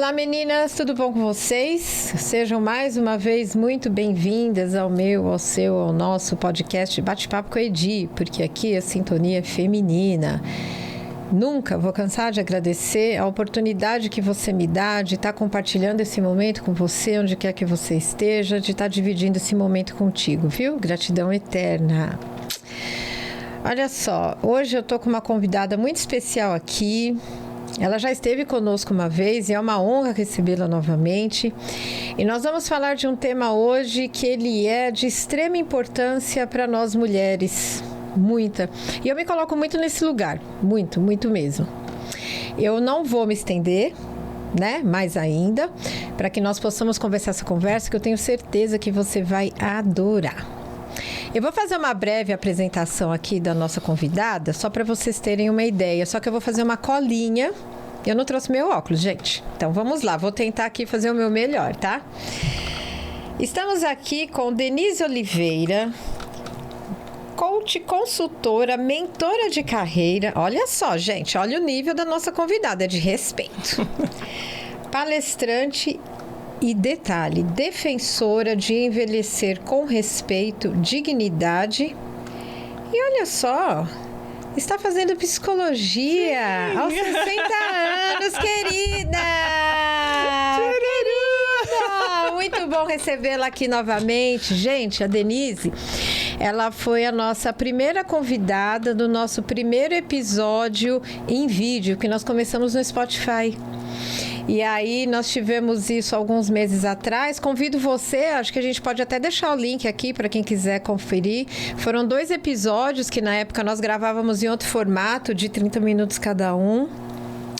Olá meninas, tudo bom com vocês? Sejam mais uma vez muito bem-vindas ao meu, ao seu, ao nosso podcast Bate-Papo com a Edi, porque aqui a sintonia é feminina. Nunca vou cansar de agradecer a oportunidade que você me dá de estar compartilhando esse momento com você, onde quer que você esteja, de estar dividindo esse momento contigo, viu? Gratidão eterna. Olha só, hoje eu tô com uma convidada muito especial aqui. Ela já esteve conosco uma vez e é uma honra recebê-la novamente. E nós vamos falar de um tema hoje que ele é de extrema importância para nós mulheres. Muita. E eu me coloco muito nesse lugar. Muito, muito mesmo. Eu não vou me estender, né? Mais ainda, para que nós possamos conversar essa conversa que eu tenho certeza que você vai adorar. Eu vou fazer uma breve apresentação aqui da nossa convidada, só para vocês terem uma ideia. Só que eu vou fazer uma colinha. Eu não trouxe meu óculos, gente. Então vamos lá, vou tentar aqui fazer o meu melhor, tá? Estamos aqui com Denise Oliveira, coach, consultora, mentora de carreira. Olha só, gente, olha o nível da nossa convidada, é de respeito. Palestrante e detalhe, defensora de envelhecer com respeito, dignidade. E olha só, está fazendo psicologia. Sim. Aos 60 anos, querida! Querida! Muito bom recebê-la aqui novamente. Gente, a Denise, ela foi a nossa primeira convidada do nosso primeiro episódio em vídeo, que nós começamos no Spotify. E aí nós tivemos isso alguns meses atrás. Convido você, acho que a gente pode até deixar o link aqui para quem quiser conferir. Foram 2 episódios que na época nós gravávamos em outro formato de 30 minutos cada um.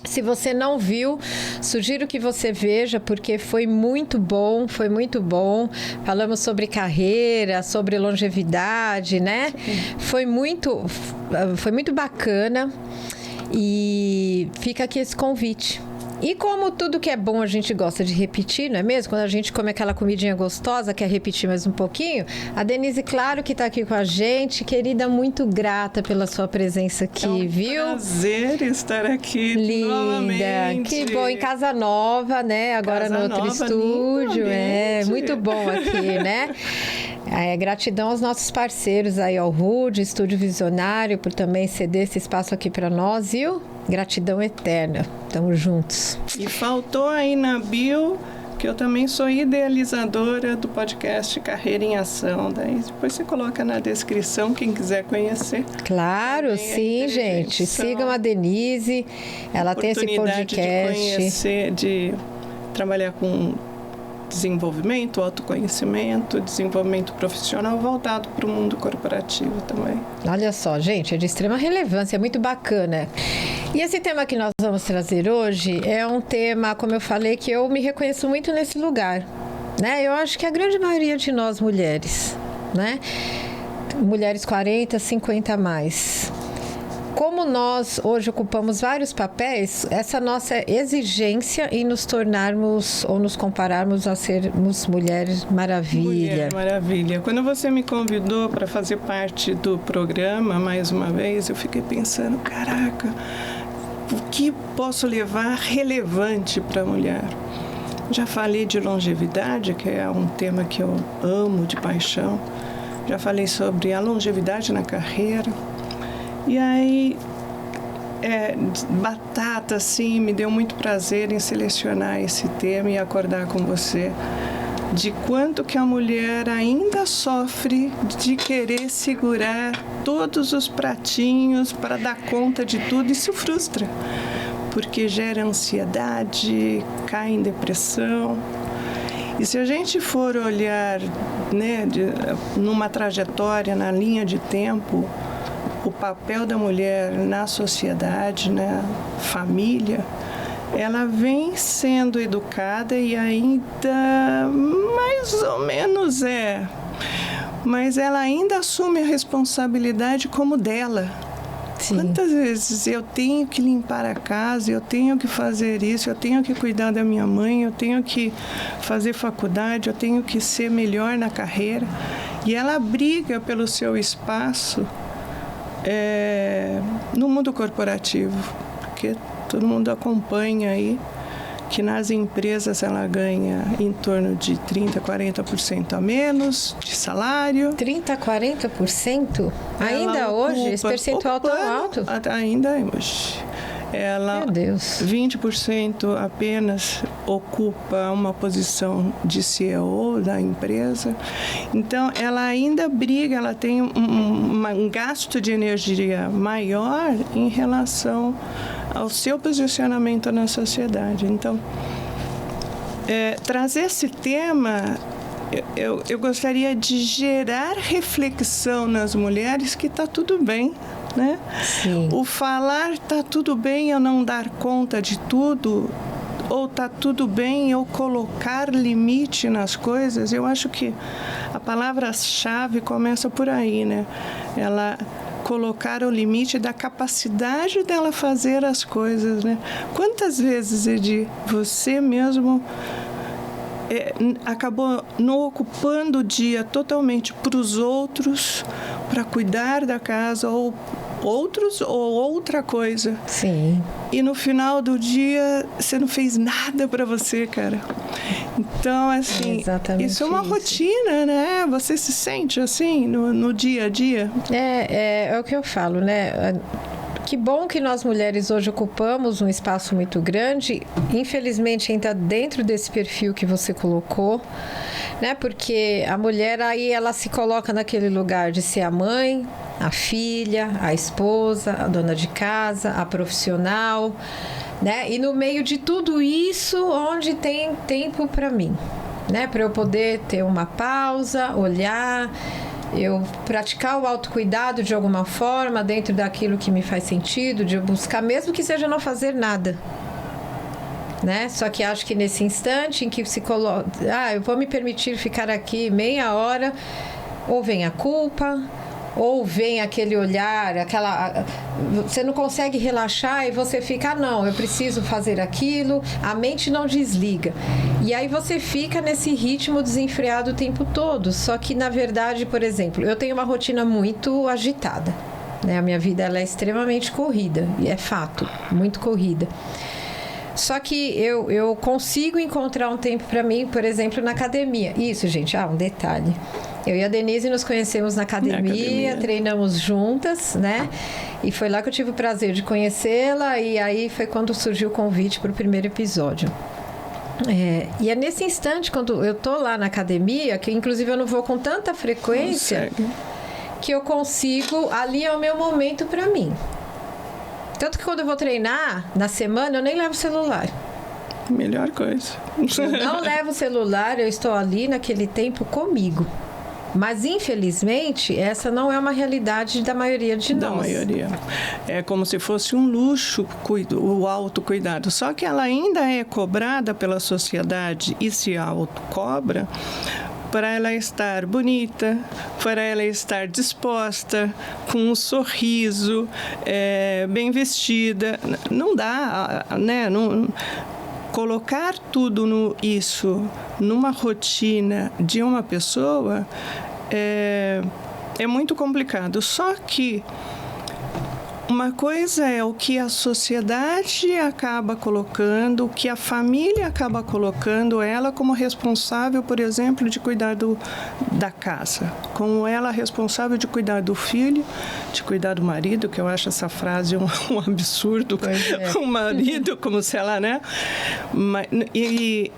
Se você não viu, sugiro que você veja, porque foi muito bom, foi muito bom. Falamos sobre carreira, sobre longevidade, né? Foi muito bacana. E fica aqui esse convite. E como tudo que é bom a gente gosta de repetir, não é mesmo? Quando a gente come aquela comidinha gostosa, quer repetir mais um pouquinho. A Denise, claro que está aqui com a gente. Querida, muito grata pela sua presença aqui, viu? É um prazer estar aqui novamente. Linda, que bom, em casa nova, né? Agora no outro estúdio. É, muito bom aqui, né? Gratidão aos nossos parceiros aí, ao Rude, Estúdio Visionário, por também ceder esse espaço aqui para nós, viu? Gratidão eterna. Tamo juntos. E faltou aí na bio que eu também sou idealizadora do podcast Carreira em Ação. Daí depois você coloca na descrição, quem quiser conhecer. Claro, sim, gente. Sigam a Denise. Ela tem esse podcast. De conhecer, de trabalhar com desenvolvimento, autoconhecimento, desenvolvimento profissional voltado para o mundo corporativo também. Olha só, gente, é de extrema relevância, é muito bacana. E esse tema que nós vamos trazer hoje é um tema, como eu falei, que eu me reconheço muito nesse lugar, né? Eu acho que a grande maioria de nós mulheres, né? Mulheres 40, 50 a mais. Como nós hoje ocupamos vários papéis, essa nossa exigência em nos tornarmos ou nos compararmos a sermos mulheres maravilha. Mulher maravilha. Quando você me convidou para fazer parte do programa, mais uma vez, eu fiquei pensando, caraca, o que posso levar relevante para a mulher? Já falei de longevidade, que é um tema que eu amo de paixão. Já falei sobre a longevidade na carreira. E aí, batata, assim, me deu muito prazer em selecionar esse tema e acordar com você de quanto que a mulher ainda sofre de querer segurar todos os pratinhos para dar conta de tudo e se frustra, porque gera ansiedade, cai em depressão. E se a gente for olhar, né, numa trajetória, na linha de tempo, o papel da mulher na sociedade, na família, ela vem sendo educada e ainda mais ou menos mas ela ainda assume a responsabilidade como dela. Sim. Quantas vezes eu tenho que limpar a casa, eu tenho que fazer isso, eu tenho que cuidar da minha mãe, eu tenho que fazer faculdade, eu tenho que ser melhor na carreira. E ela briga pelo seu espaço no mundo corporativo, porque todo mundo acompanha aí que nas empresas ela ganha em torno de 30%, 40% a menos de salário. 30%, 40%? Ainda hoje? Esse percentual tão alto? Ainda hoje. Ela, meu Deus. 20% apenas ocupa uma posição de CEO da empresa. Então, ela ainda briga, ela tem um gasto de energia maior em relação ao seu posicionamento na sociedade. Então, trazer esse tema, eu gostaria de gerar reflexão nas mulheres que está tudo bem, né? Sim. O falar tá tudo bem eu não dar conta de tudo, ou tá tudo bem eu colocar limite nas coisas. Eu acho que a palavra-chave começa por aí, né? Ela colocar o limite da capacidade dela fazer as coisas, né? Quantas vezes, Edi, você mesmo acabou não ocupando o dia totalmente para os outros, para cuidar da casa, ou outros ou outra coisa. Sim. E no final do dia você não fez nada para você, cara. Então, assim, isso é uma rotina, né? Você se sente assim no dia a dia? É o que eu falo, né? Que bom que nós mulheres hoje ocupamos um espaço muito grande, infelizmente ainda dentro desse perfil que você colocou, né? Porque a mulher aí ela se coloca naquele lugar de ser a mãe, a filha, a esposa, a dona de casa, a profissional, né? E no meio de tudo isso, onde tem tempo para mim, né? Para eu poder ter uma pausa, olhar, eu praticar o autocuidado de alguma forma, dentro daquilo que me faz sentido, de eu buscar, mesmo que seja não fazer nada, né? Só que acho que nesse instante em que se coloca, eu vou me permitir ficar aqui meia hora, ou vem a culpa, ou vem aquele olhar, você não consegue relaxar e você fica, não, eu preciso fazer aquilo, a mente não desliga. E aí você fica nesse ritmo desenfreado o tempo todo. Só que, na verdade, por exemplo, eu tenho uma rotina muito agitada, né? A minha vida ela é extremamente corrida, e é fato, muito corrida. Só que eu consigo encontrar um tempo para mim, por exemplo, na academia. Isso, gente, um detalhe. Eu e a Denise nos conhecemos na academia, treinamos juntas, né? E foi lá que eu tive o prazer de conhecê-la, e aí foi quando surgiu o convite para o primeiro episódio. E é nesse instante, quando eu tô lá na academia, que inclusive eu não vou com tanta frequência, que eu consigo, ali é o meu momento para mim. Tanto que quando eu vou treinar, na semana, eu nem levo o celular. Melhor coisa. Eu não levo o celular, eu estou ali naquele tempo comigo. Mas, infelizmente, essa não é uma realidade da maioria de nós. Da maioria. É como se fosse um luxo o autocuidado. Só que ela ainda é cobrada pela sociedade e se autocobra para ela estar bonita, para ela estar disposta, com um sorriso, bem vestida. Não dá, né? Não, colocar tudo isso numa rotina de uma pessoa é muito complicado. Só que uma coisa é o que a sociedade acaba colocando, o que a família acaba colocando ela como responsável, por exemplo, de cuidar da casa, como ela responsável de cuidar do filho, de cuidar do marido, que eu acho essa frase um absurdo, o marido, como se ela, né? E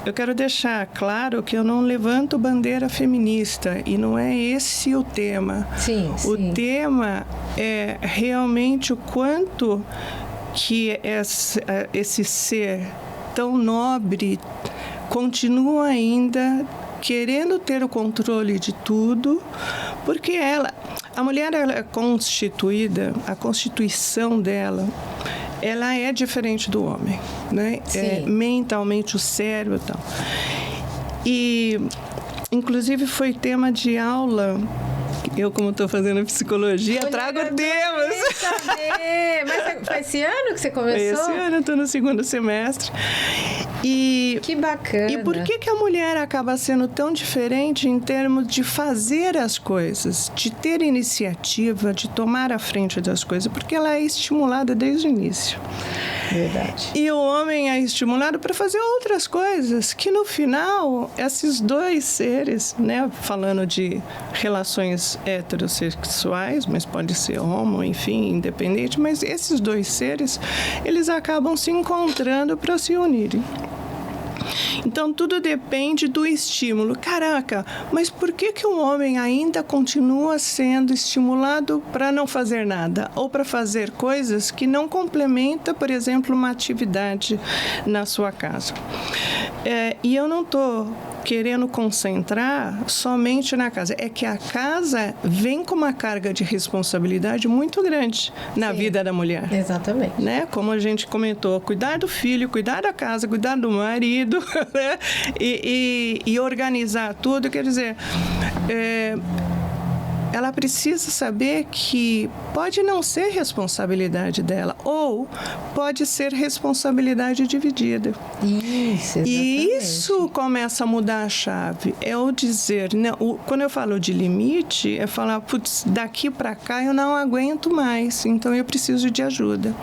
eu quero deixar claro que eu não levanto bandeira feminista, e não é esse o tema. Sim. O tema é realmente o quanto que esse ser tão nobre continua ainda querendo ter o controle de tudo, porque a mulher ela é constituída, a constituição dela, ela é diferente do homem, né? Mentalmente, o cérebro e tal. E, inclusive, foi tema de aula. Eu, como estou fazendo psicologia, trago temas. Mas foi esse ano que você começou? Esse ano, eu estou no segundo semestre. Que bacana. E por que a mulher acaba sendo tão diferente em termos de fazer as coisas, de ter iniciativa, de tomar a frente das coisas? Porque ela é estimulada desde o início. Verdade. E o homem é estimulado para fazer outras coisas, que no final, esses dois seres, né, falando de relações heterossexuais, mas pode ser homo, enfim, independente, mas esses dois seres, eles acabam se encontrando para se unirem. Então, tudo depende do estímulo. Caraca, mas por que um homem ainda continua sendo estimulado para não fazer nada? Ou para fazer coisas que não complementa, por exemplo, uma atividade na sua casa? E eu não estou querendo concentrar somente na casa. É que a casa vem com uma carga de responsabilidade muito grande na vida da mulher. Exatamente. Né? Como a gente comentou, cuidar do filho, cuidar da casa, cuidar do marido, né? e organizar tudo. Quer dizer, ela precisa saber que pode não ser responsabilidade dela, ou pode ser responsabilidade dividida. Isso, exatamente. E isso começa a mudar a chave. É o dizer, né? Quando eu falo de limite, é falar, putz, daqui para cá eu não aguento mais, então eu preciso de ajuda.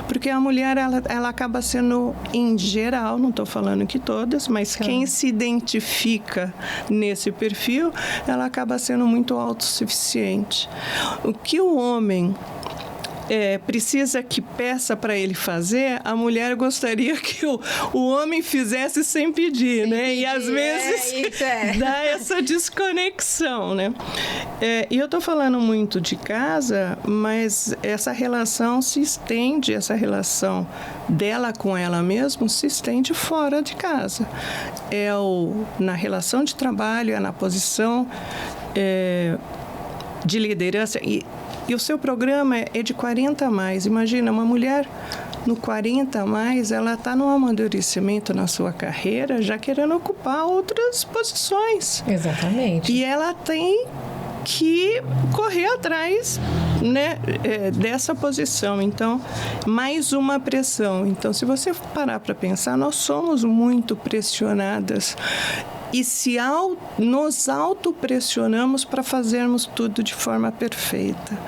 Porque a mulher, ela acaba sendo, em geral, não estou falando que todas, mas quem se identifica nesse perfil, ela acaba sendo muito autossuficiente. O que o homem precisa que peça para ele fazer, a mulher gostaria que o homem fizesse sem pedir, né? E às vezes dá essa desconexão, né? E eu estou falando muito de casa, mas essa relação se estende, essa relação dela com ela mesma se estende fora de casa. Na relação de trabalho, é na posição de liderança. E o seu programa é de 40 a mais. Imagina, uma mulher no 40 a mais, ela está no amadurecimento na sua carreira, já querendo ocupar outras posições. Exatamente. E ela tem que correr atrás, né, dessa posição. Então, mais uma pressão. Então, se você parar para pensar, nós somos muito pressionadas e nos autopressionamos para fazermos tudo de forma perfeita.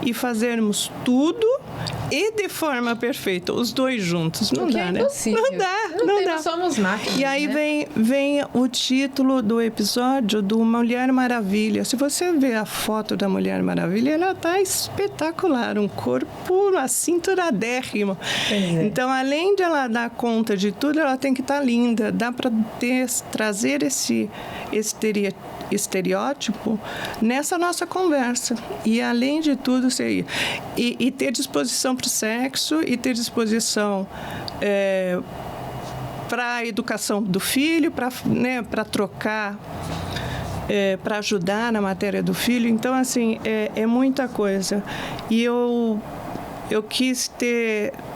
E fazermos tudo e de forma perfeita, os dois juntos. Não dá, né? Não dá. Não dá. Somos máquinas. E aí vem o título do episódio do Mulher Maravilha. Se você vê a foto da Mulher Maravilha, ela está espetacular, um corpo acinturadérrimo. Então, além de ela dar conta de tudo, ela tem que estar linda. Dá para trazer esse estereótipo nessa nossa conversa. E, além de tudo, e ter disposição para o sexo, e ter disposição para a educação do filho, para trocar, para ajudar na matéria do filho. Então, assim, é muita coisa. E eu quis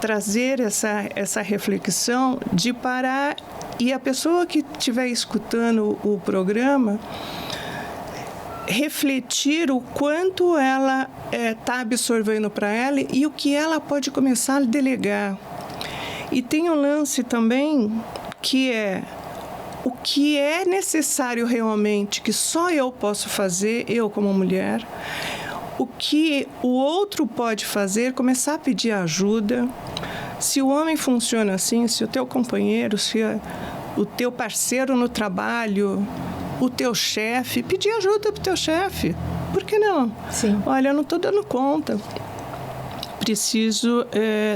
trazer essa reflexão de parar, e a pessoa que estiver escutando o programa refletir o quanto ela está absorvendo para ela e o que ela pode começar a delegar. E tem um lance também que o que é necessário realmente, que só eu posso fazer, eu como mulher, o que o outro pode fazer, começar a pedir ajuda. Se o homem funciona assim, se o teu companheiro, se o teu parceiro no trabalho, o teu chefe, pedir ajuda para o teu chefe. Por que não? Sim. Olha, eu não estou dando conta. Preciso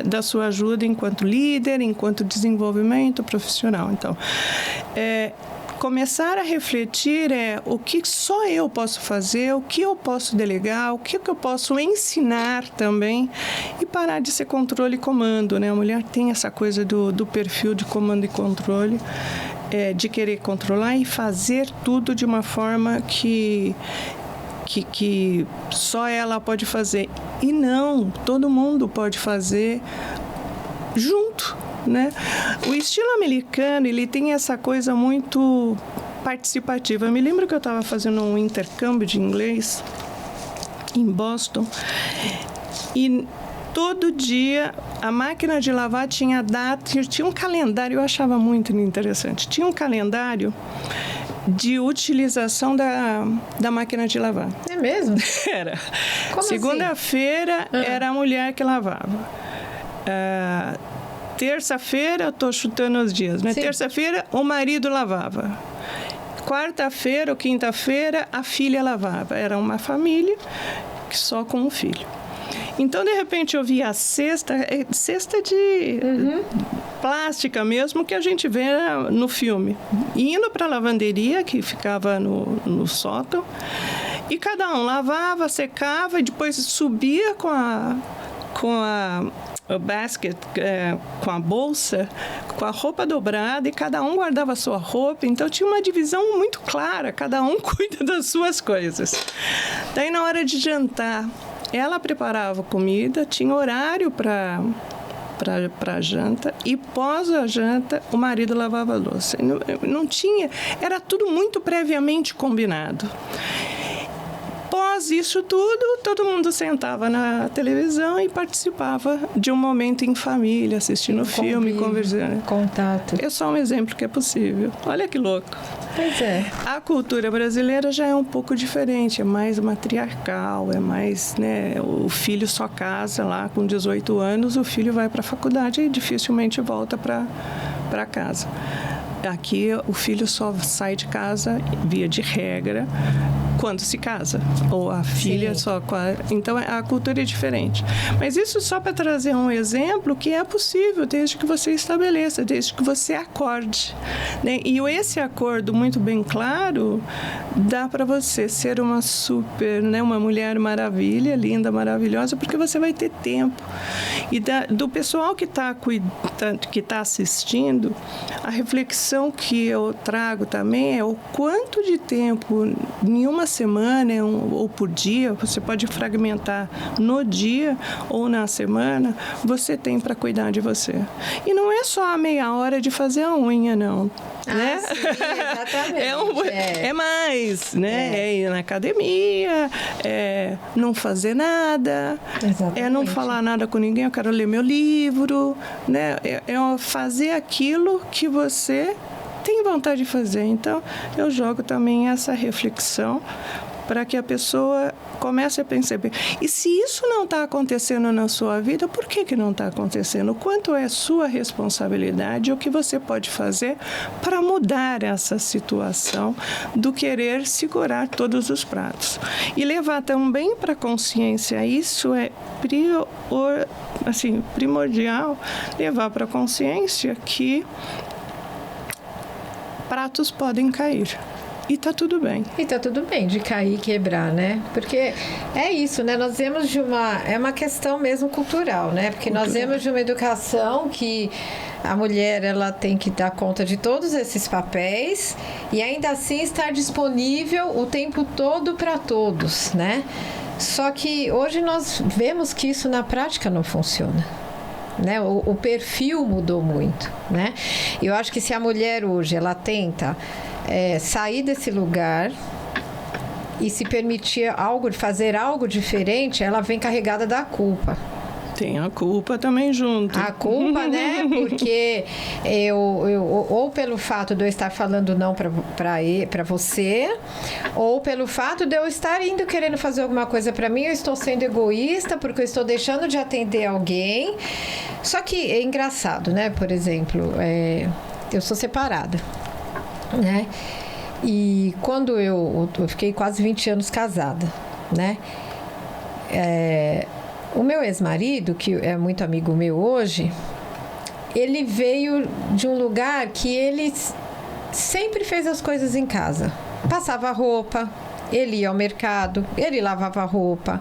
da sua ajuda enquanto líder, enquanto desenvolvimento profissional. Então, começar a refletir o que só eu posso fazer, o que eu posso delegar, o que eu posso ensinar também, e parar de ser controle e comando, né? A mulher tem essa coisa do perfil de comando e controle, de querer controlar e fazer tudo de uma forma que só ela pode fazer. E não, todo mundo pode fazer junto, né? O estilo americano, ele tem essa coisa muito participativa. Eu me lembro que eu estava fazendo um intercâmbio de inglês em Boston, e todo dia, a máquina de lavar tinha data, tinha um calendário, eu achava muito interessante. Tinha um calendário de utilização da máquina de lavar. É mesmo? Era. Como Segunda-feira era a mulher que lavava. Terça-feira, eu estou chutando os dias, né? Terça-feira, o marido lavava. Quarta-feira ou quinta-feira, a filha lavava. Era uma família só com um filho. Então, de repente, eu via a cesta de plástica mesmo, que a gente vê no filme. Indo para a lavanderia, que ficava no sótão, e cada um lavava, secava, e depois subia com o basket, com a bolsa, com a roupa dobrada, e cada um guardava a sua roupa. Então, tinha uma divisão muito clara, cada um cuida das suas coisas. Daí, na hora de jantar, ela preparava comida, tinha horário para a janta, e pós a janta, o marido lavava a louça. Não tinha, era tudo muito previamente combinado. Após isso tudo, todo mundo sentava na televisão e participava de um momento em família, assistindo filme, conversando. Contato. É só um exemplo que é possível. Olha que louco. Pois é. A cultura brasileira já é um pouco diferente, é mais matriarcal, é mais, né, o filho só casa lá com 18 anos, o filho vai para a faculdade e dificilmente volta para casa. Aqui, o filho só sai de casa, via de regra, quando se casa, ou a filha só... Então, a cultura é diferente. Mas isso só para trazer um exemplo que é possível, desde que você estabeleça, desde que você acorde, né? E esse acordo muito bem claro, dá para você ser uma super, né, uma mulher maravilha, linda, maravilhosa, porque você vai ter tempo. E do pessoal que está assistindo, a reflexão que eu trago também é o quanto de tempo, em uma semana ou por dia, você pode fragmentar no dia ou na semana, você tem para cuidar de você. E não é só a meia hora de fazer a unha, não. Né? Sim, exatamente. É mais, né? É ir na academia, é não fazer nada, exatamente. É não falar nada com ninguém, eu quero ler meu livro, né? É fazer aquilo que você tem vontade de fazer. Então, eu jogo também essa reflexão para que a pessoa comece a perceber. E se isso não está acontecendo na sua vida, por que não está acontecendo? O quanto é sua responsabilidade, o que você pode fazer para mudar essa situação do querer segurar todos os pratos. E levar também para a consciência, isso é primordial, levar para a consciência que pratos podem cair. E tá tudo bem. E tá tudo bem de cair e quebrar, né? Porque é isso, né? Nós vemos é uma questão mesmo cultural, né? Porque nós vemos de uma educação que a mulher, ela tem que dar conta de todos esses papéis e ainda assim estar disponível o tempo todo para todos, né? Só que hoje nós vemos que isso na prática não funciona. Né? O perfil mudou muito, né? Eu acho que se a mulher hoje ela tenta sair desse lugar e se permitir fazer algo diferente, ela vem carregada da culpa. Tem a culpa também junto. A culpa, né? Porque ou pelo fato de eu estar falando não para você, ou pelo fato de eu estar indo querendo fazer alguma coisa para mim, eu estou sendo egoísta porque eu estou deixando de atender alguém. Só que é engraçado, né? Por exemplo, eu sou separada, né? E quando eu fiquei quase 20 anos casada, né? O meu ex-marido, que é muito amigo meu hoje, ele veio de um lugar que ele sempre fez as coisas em casa. Passava roupa, ele ia ao mercado, ele lavava roupa,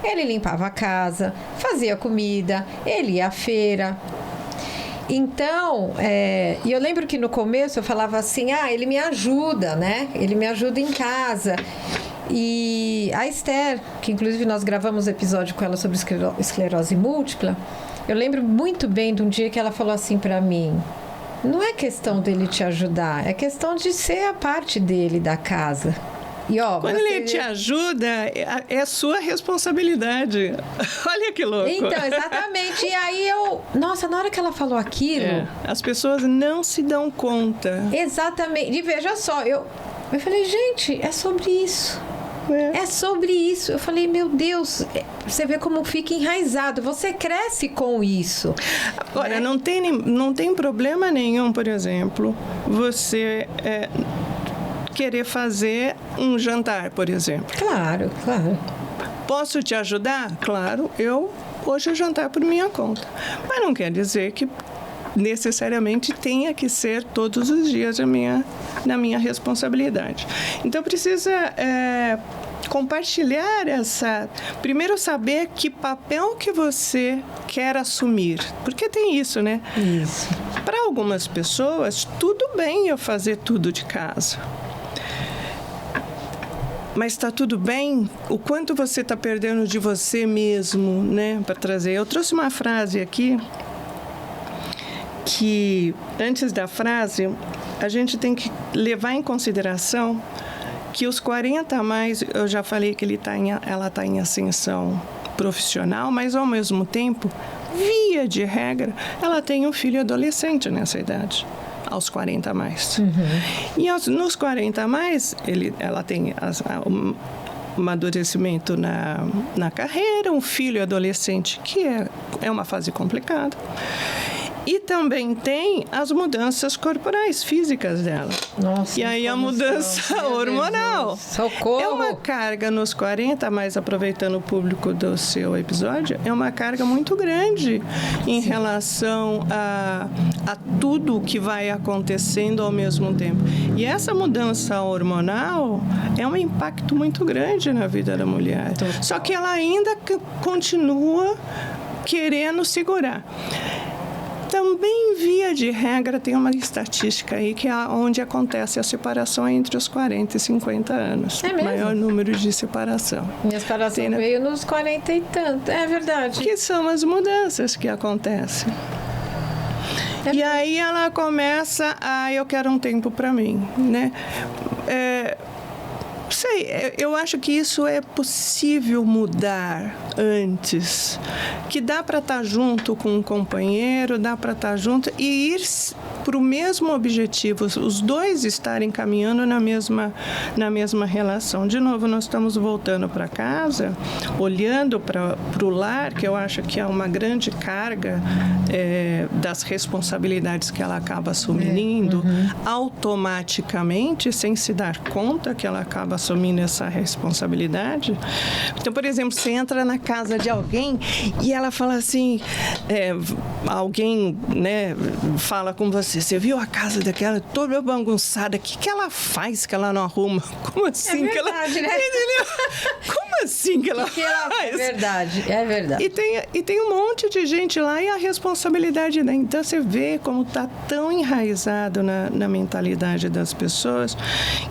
ele limpava a casa, fazia comida, ele ia à feira. Então, e eu lembro que no começo eu falava assim, ele me ajuda, né? Ele me ajuda em casa. E a Esther, que inclusive nós gravamos um episódio com ela sobre esclerose múltipla, eu lembro muito bem de um dia que ela falou assim para mim, não é questão dele te ajudar, é questão de ser a parte dele da casa, E, ó, quando ele te ajuda, é sua responsabilidade. Olha que louco. Então, exatamente. E aí nossa, na hora que ela falou aquilo... as pessoas não se dão conta. Exatamente. E veja só, eu falei, gente, é sobre isso. É sobre isso. Eu falei, meu Deus, você vê como fica enraizado. Você cresce com isso. Agora, não tem problema nenhum, por exemplo, você querer fazer um jantar, por exemplo. Claro, claro. Posso te ajudar? Claro, hoje o jantar por minha conta. Mas não quer dizer que necessariamente tenha que ser todos os dias na minha responsabilidade. Então, precisa compartilhar primeiro saber que papel que você quer assumir, porque tem isso, né? Isso. Para algumas pessoas, tudo bem eu fazer tudo de casa. Mas está tudo bem? O quanto você está perdendo de você mesmo, né? Para trazer. Eu trouxe uma frase aqui que, antes da frase, a gente tem que levar em consideração que os 40 a mais, eu já falei que ela está em ascensão profissional, mas ao mesmo tempo, via de regra, ela tem um filho adolescente nessa idade, aos 40 a mais. Uhum. E nos 40 a mais, ela tem um amadurecimento na carreira, um filho adolescente, que é uma fase complicada. E também tem as mudanças corporais, físicas dela. Nossa, e aí a mudança hormonal. Socorro! É uma carga nos 40, mas aproveitando o público do seu episódio, é uma carga muito grande em relação a tudo o que vai acontecendo ao mesmo tempo. E essa mudança hormonal é um impacto muito grande na vida da mulher. Só que ela ainda continua querendo segurar. Também, via de regra, tem uma estatística aí que é onde acontece a separação entre os 40 e 50 anos. É mesmo? Maior número de separação. Minha separação veio nos 40 e tanto. É verdade. Que são as mudanças que acontecem. E aí ela começa eu quero um tempo para mim, né? Eu acho que isso é possível mudar antes, que dá para estar junto com um companheiro, dá para estar junto e ir para o mesmo objetivo, os dois estarem caminhando na mesma relação. De novo, nós estamos voltando para casa, olhando para o lar, que eu acho que é uma grande carga das responsabilidades que ela acaba assumindo, automaticamente, sem se dar conta que ela acaba assumindo essa responsabilidade. Então, por exemplo, você entra na casa de alguém e ela fala assim, alguém, né, fala com você viu a casa daquela toda bagunçada, o que ela faz que ela não arruma? Como assim que ela... Né? Entendeu? Como assim que ela faz? É verdade. E tem um monte de gente lá e a responsabilidade, né? Então, você vê como está tão enraizado na mentalidade das pessoas.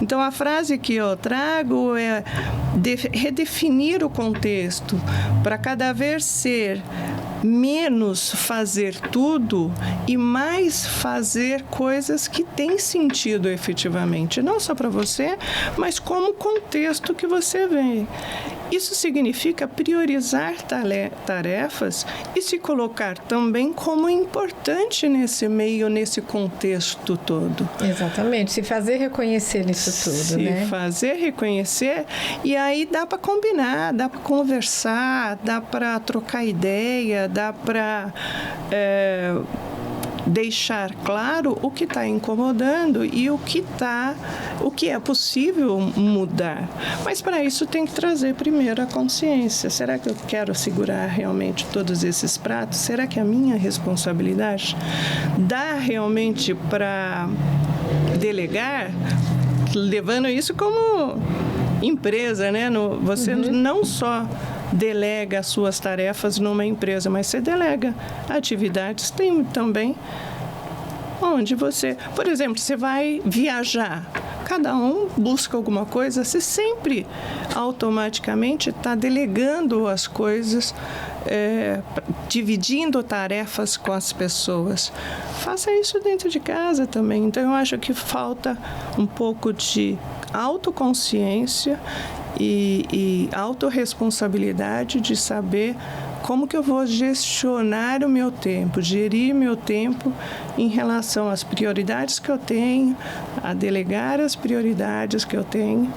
Então, a frase que eu trago é redefinir o contexto para cada vez ser menos fazer tudo e mais fazer coisas que têm sentido efetivamente, não só para você, mas como contexto que você vê. Isso significa priorizar tarefas e se colocar também como importante nesse meio, nesse contexto todo. Exatamente, se fazer reconhecer nisso tudo, né? Se fazer reconhecer, e aí dá para combinar, dá para conversar, dá para trocar ideia, dá para deixar claro o que está incomodando e o que é possível mudar. Mas para isso tem que trazer primeiro a consciência. Será que eu quero segurar realmente todos esses pratos? Será que a minha responsabilidade dá realmente para delegar? Levando isso como empresa, né? Você não só delega as suas tarefas numa empresa, mas você delega atividades. Tem também onde você, por exemplo, você vai viajar, cada um busca alguma coisa, você sempre automaticamente está delegando as coisas, dividindo tarefas com as pessoas. Faça isso dentro de casa também. Então, eu acho que falta um pouco de autoconsciência e autorresponsabilidade de saber como que eu vou gestionar o meu tempo, gerir meu tempo em relação às prioridades que eu tenho, a delegar as prioridades que eu tenho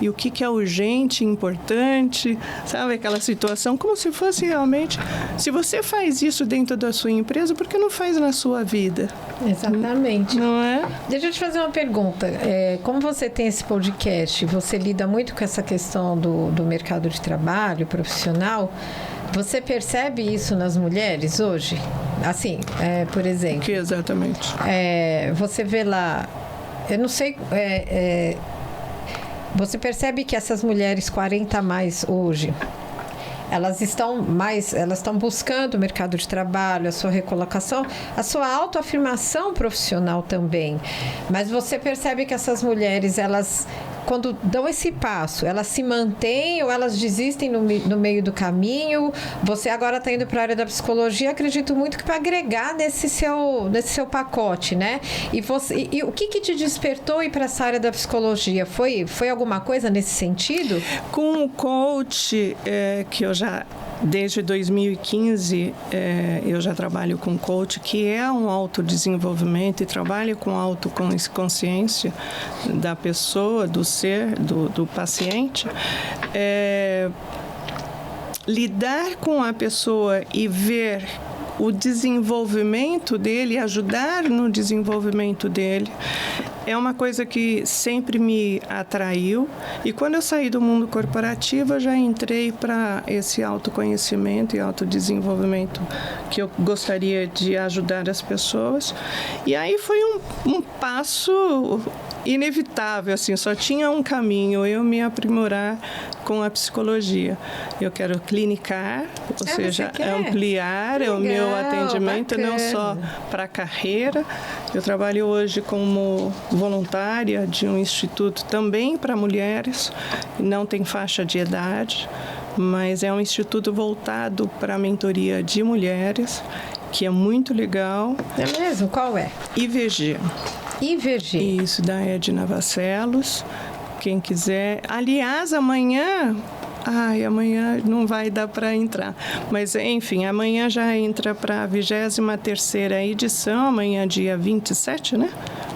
e o que é urgente, importante, sabe? Aquela situação como se fosse realmente... Se você faz isso dentro da sua empresa, por que não faz na sua vida? Exatamente. Não é? Deixa eu te fazer uma pergunta. Como você tem esse podcast, você lida muito com essa questão do mercado de trabalho profissional, você percebe isso nas mulheres hoje? Assim, por exemplo... Que exatamente? Você vê lá... Eu não sei... você percebe que essas mulheres 40 a mais hoje, elas estão buscando o mercado de trabalho, a sua recolocação, a sua autoafirmação profissional também. Mas você percebe que essas mulheres, elas, quando dão esse passo, elas se mantêm ou elas desistem no meio do caminho? Você agora está indo para a área da psicologia, acredito muito que para agregar nesse seu pacote, né? E o que te despertou ir para essa área da psicologia? Foi alguma coisa nesse sentido? Com o coach, que eu já, desde 2015, eu já trabalho com coach, que é um autodesenvolvimento e trabalho com autoconsciência da pessoa, do ser, do paciente. Lidar com a pessoa e ver o desenvolvimento dele, ajudar no desenvolvimento dele, é uma coisa que sempre me atraiu. E quando eu saí do mundo corporativo, eu já entrei para esse autoconhecimento e autodesenvolvimento que eu gostaria de ajudar as pessoas. E aí foi um passo inevitável, assim, só tinha um caminho, eu me aprimorar com a psicologia. Eu quero clinicar, ou seja, ampliar o meu atendimento, bacana. Não só para a carreira. Eu trabalho hoje como voluntária de um instituto também para mulheres, não tem faixa de idade, mas é um instituto voltado para a mentoria de mulheres, que é muito legal. É mesmo? Qual é? IVG. IVG. Isso, da Edna Vascelos. Quem quiser. Aliás, amanhã não vai dar para entrar. Mas, enfim, amanhã já entra para a 23ª edição, amanhã dia 27, né?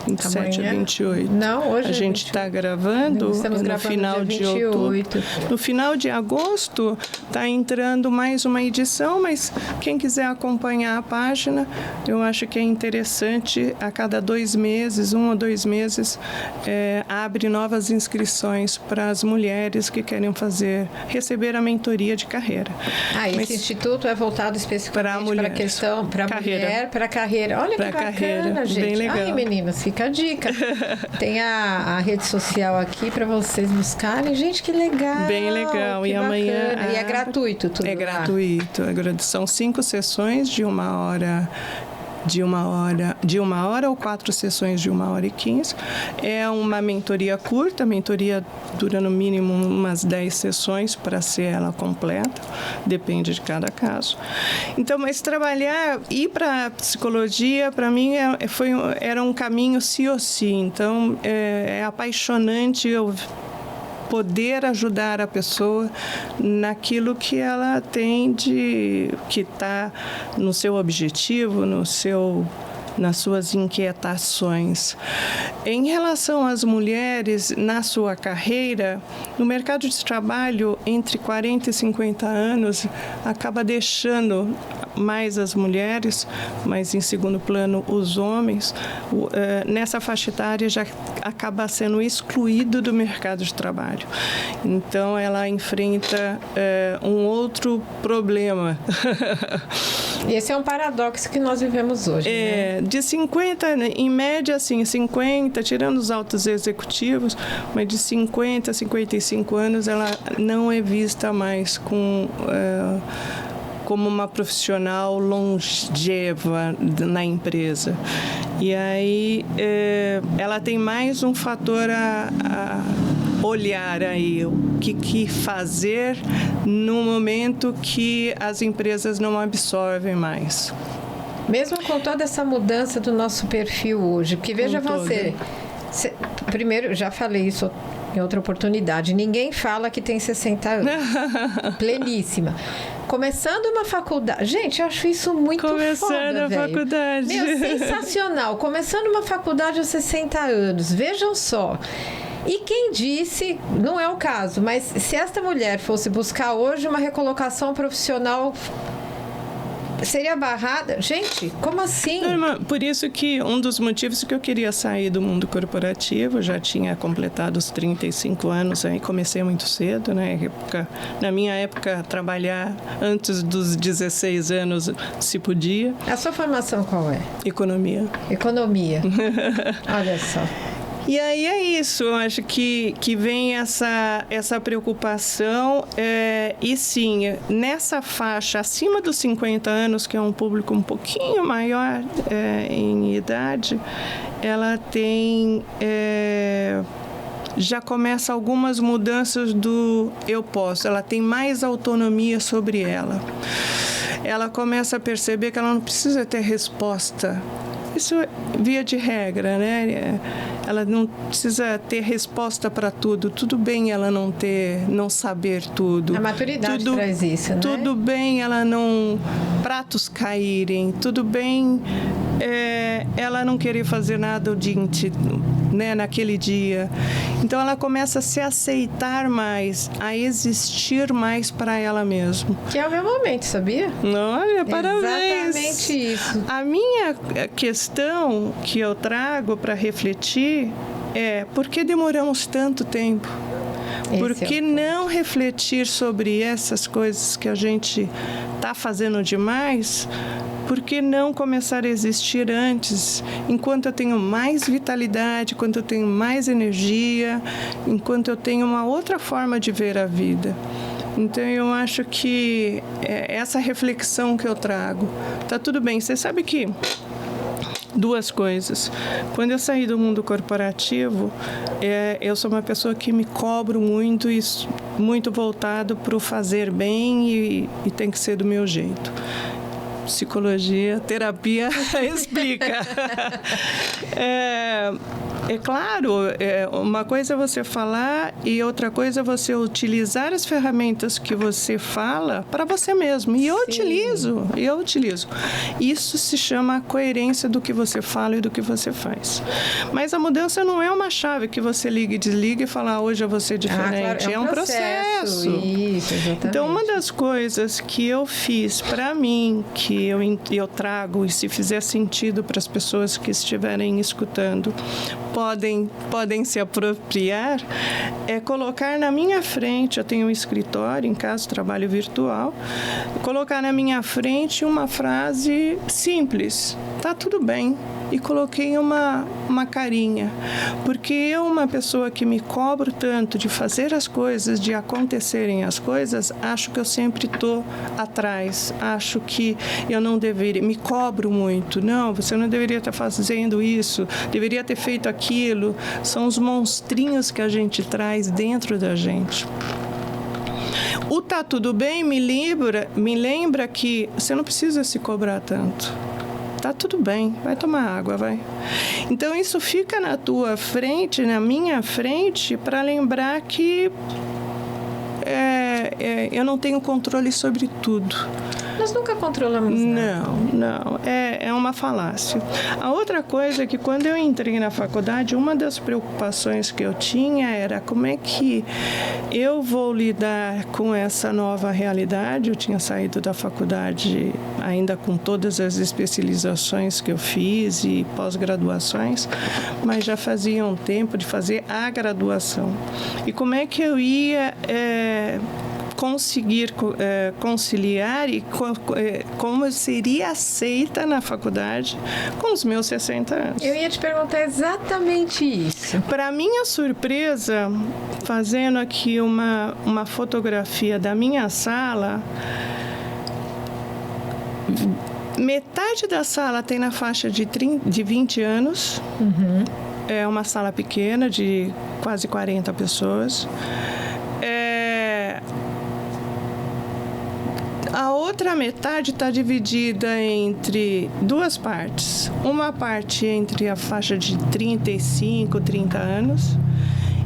27 a 28. Não, hoje a gente está gravando no final de outubro. No final de agosto está entrando mais uma edição, mas quem quiser acompanhar a página, eu acho que é interessante, a cada 2 meses, 1 ou 2 meses, abre novas inscrições para as mulheres que querem receber a mentoria de carreira. Esse instituto é voltado especificamente para a questão, para a mulher, para a carreira. Olha que bacana, carreira, gente. Bem legal. Ai, meninas, fica a dica. Tem a rede social aqui para vocês buscarem. Gente, que legal. Bem legal. E amanhã... E é gratuito tudo. É gratuito. São 5 sessões de 1 hora. De uma hora ou 4 sessões de 1h15. É uma mentoria curta, a mentoria dura no mínimo umas 10 sessões para ser ela completa, depende de cada caso. Então, mas ir para a psicologia, para mim, era um caminho sim ou sim. Então, é apaixonante eu poder ajudar a pessoa naquilo que ela tem que está no seu objetivo, nas suas inquietações. Em relação às mulheres na sua carreira, no mercado de trabalho, entre 40 e 50 anos, acaba deixando mais as mulheres, mas em segundo plano os homens, nessa faixa etária já acaba sendo excluído do mercado de trabalho. Então, ela enfrenta um outro problema. Esse é um paradoxo que nós vivemos hoje, né? De 50, em média, assim, 50, tirando os altos executivos, mas de 50 a 55 anos, ela não é vista mais como uma profissional longeva na empresa. E aí, ela tem mais um fator a olhar aí, o que fazer no momento que as empresas não absorvem mais. Mesmo com toda essa mudança do nosso perfil hoje, porque veja você, primeiro, já falei isso Em outra oportunidade. Ninguém fala que tem 60 anos. Pleníssima. Começando uma faculdade. Gente, eu acho isso muito Começando foda, a velho. faculdade. Meu, sensacional. Começando uma faculdade aos 60 anos. Vejam só. E quem disse, não é o caso, mas se esta mulher fosse buscar hoje uma recolocação profissional, seria barrada? Gente, como assim? Por isso que um dos motivos que eu queria sair do mundo corporativo, já tinha completado os 35 anos, aí comecei muito cedo, né? Na minha época, trabalhar antes dos 16 anos se podia. A sua formação qual é? Economia. Economia. Olha só. E aí é isso, eu acho que vem essa preocupação e sim, nessa faixa acima dos 50 anos, que é um público um pouquinho maior em idade, ela tem... já começa algumas mudanças do eu posso, ela tem mais autonomia sobre ela. Ela começa a perceber que ela não precisa ter resposta. Isso é via de regra, né? Ela não precisa ter resposta para tudo. Tudo bem ela não saber tudo. A maturidade traz isso, né? Tudo bem ela não... pratos caírem. Tudo bem ela não querer fazer nada o dia inteiro, né, naquele dia. Então ela começa a se aceitar mais, a existir mais para ela mesma. Que é o meu momento, sabia? Olha, parabéns! Exatamente isso. A minha questão que eu trago para refletir é por que demoramos tanto tempo? Por que não refletir sobre essas coisas que a gente está fazendo demais? Por que não começar a existir antes, enquanto eu tenho mais vitalidade, enquanto eu tenho mais energia, enquanto eu tenho uma outra forma de ver a vida? Então, eu acho que essa reflexão que eu trago. Tá tudo bem, você sabe que... Duas coisas. Quando eu saí do mundo corporativo, eu sou uma pessoa que me cobro muito, muito voltado para o fazer bem e tem que ser do meu jeito. Psicologia, terapia explica. É claro, uma coisa é você falar e outra coisa é você utilizar as ferramentas que você fala para você mesmo. E eu utilizo. Isso se chama a coerência do que você fala e do que você faz. Mas a mudança não é uma chave que você liga e desliga e fala, hoje eu vou ser diferente. Claro, é um processo. Isso, exatamente. Então, uma das coisas que eu fiz para mim, que eu trago, e se fizer sentido para as pessoas que estiverem escutando, podem se apropriar, é colocar na minha frente, eu tenho um escritório em casa, trabalho virtual, colocar na minha frente uma frase simples, tá tudo bem, e coloquei uma carinha, porque eu, uma pessoa que me cobro tanto de fazer as coisas, de acontecerem as coisas, acho que eu sempre estou atrás, acho que eu não deveria, me cobro muito, não, você não deveria estar fazendo isso, deveria ter feito aquilo, são os monstrinhos que a gente traz dentro da gente. O tá tudo bem me lembra que você não precisa se cobrar tanto. Tá tudo bem, vai tomar água, vai. Então, isso fica na tua frente, na minha frente, para lembrar que eu não tenho controle sobre tudo. Nós nunca controlamos nada. Não. É uma falácia. A outra coisa é que quando eu entrei na faculdade, uma das preocupações que eu tinha era como é que eu vou lidar com essa nova realidade. Eu tinha saído da faculdade ainda com todas as especializações que eu fiz e pós-graduações, mas já fazia um tempo de fazer a graduação. E como é que eu ia... conseguir conciliar e como eu seria aceita na faculdade com os meus 60 anos. Eu ia te perguntar exatamente isso. Para minha surpresa, fazendo aqui uma fotografia da minha sala, metade da sala tem na faixa de 20 anos. Uhum. É uma sala pequena de quase 40 pessoas. A outra metade está dividida entre duas partes. Uma parte entre a faixa de 35, 30 anos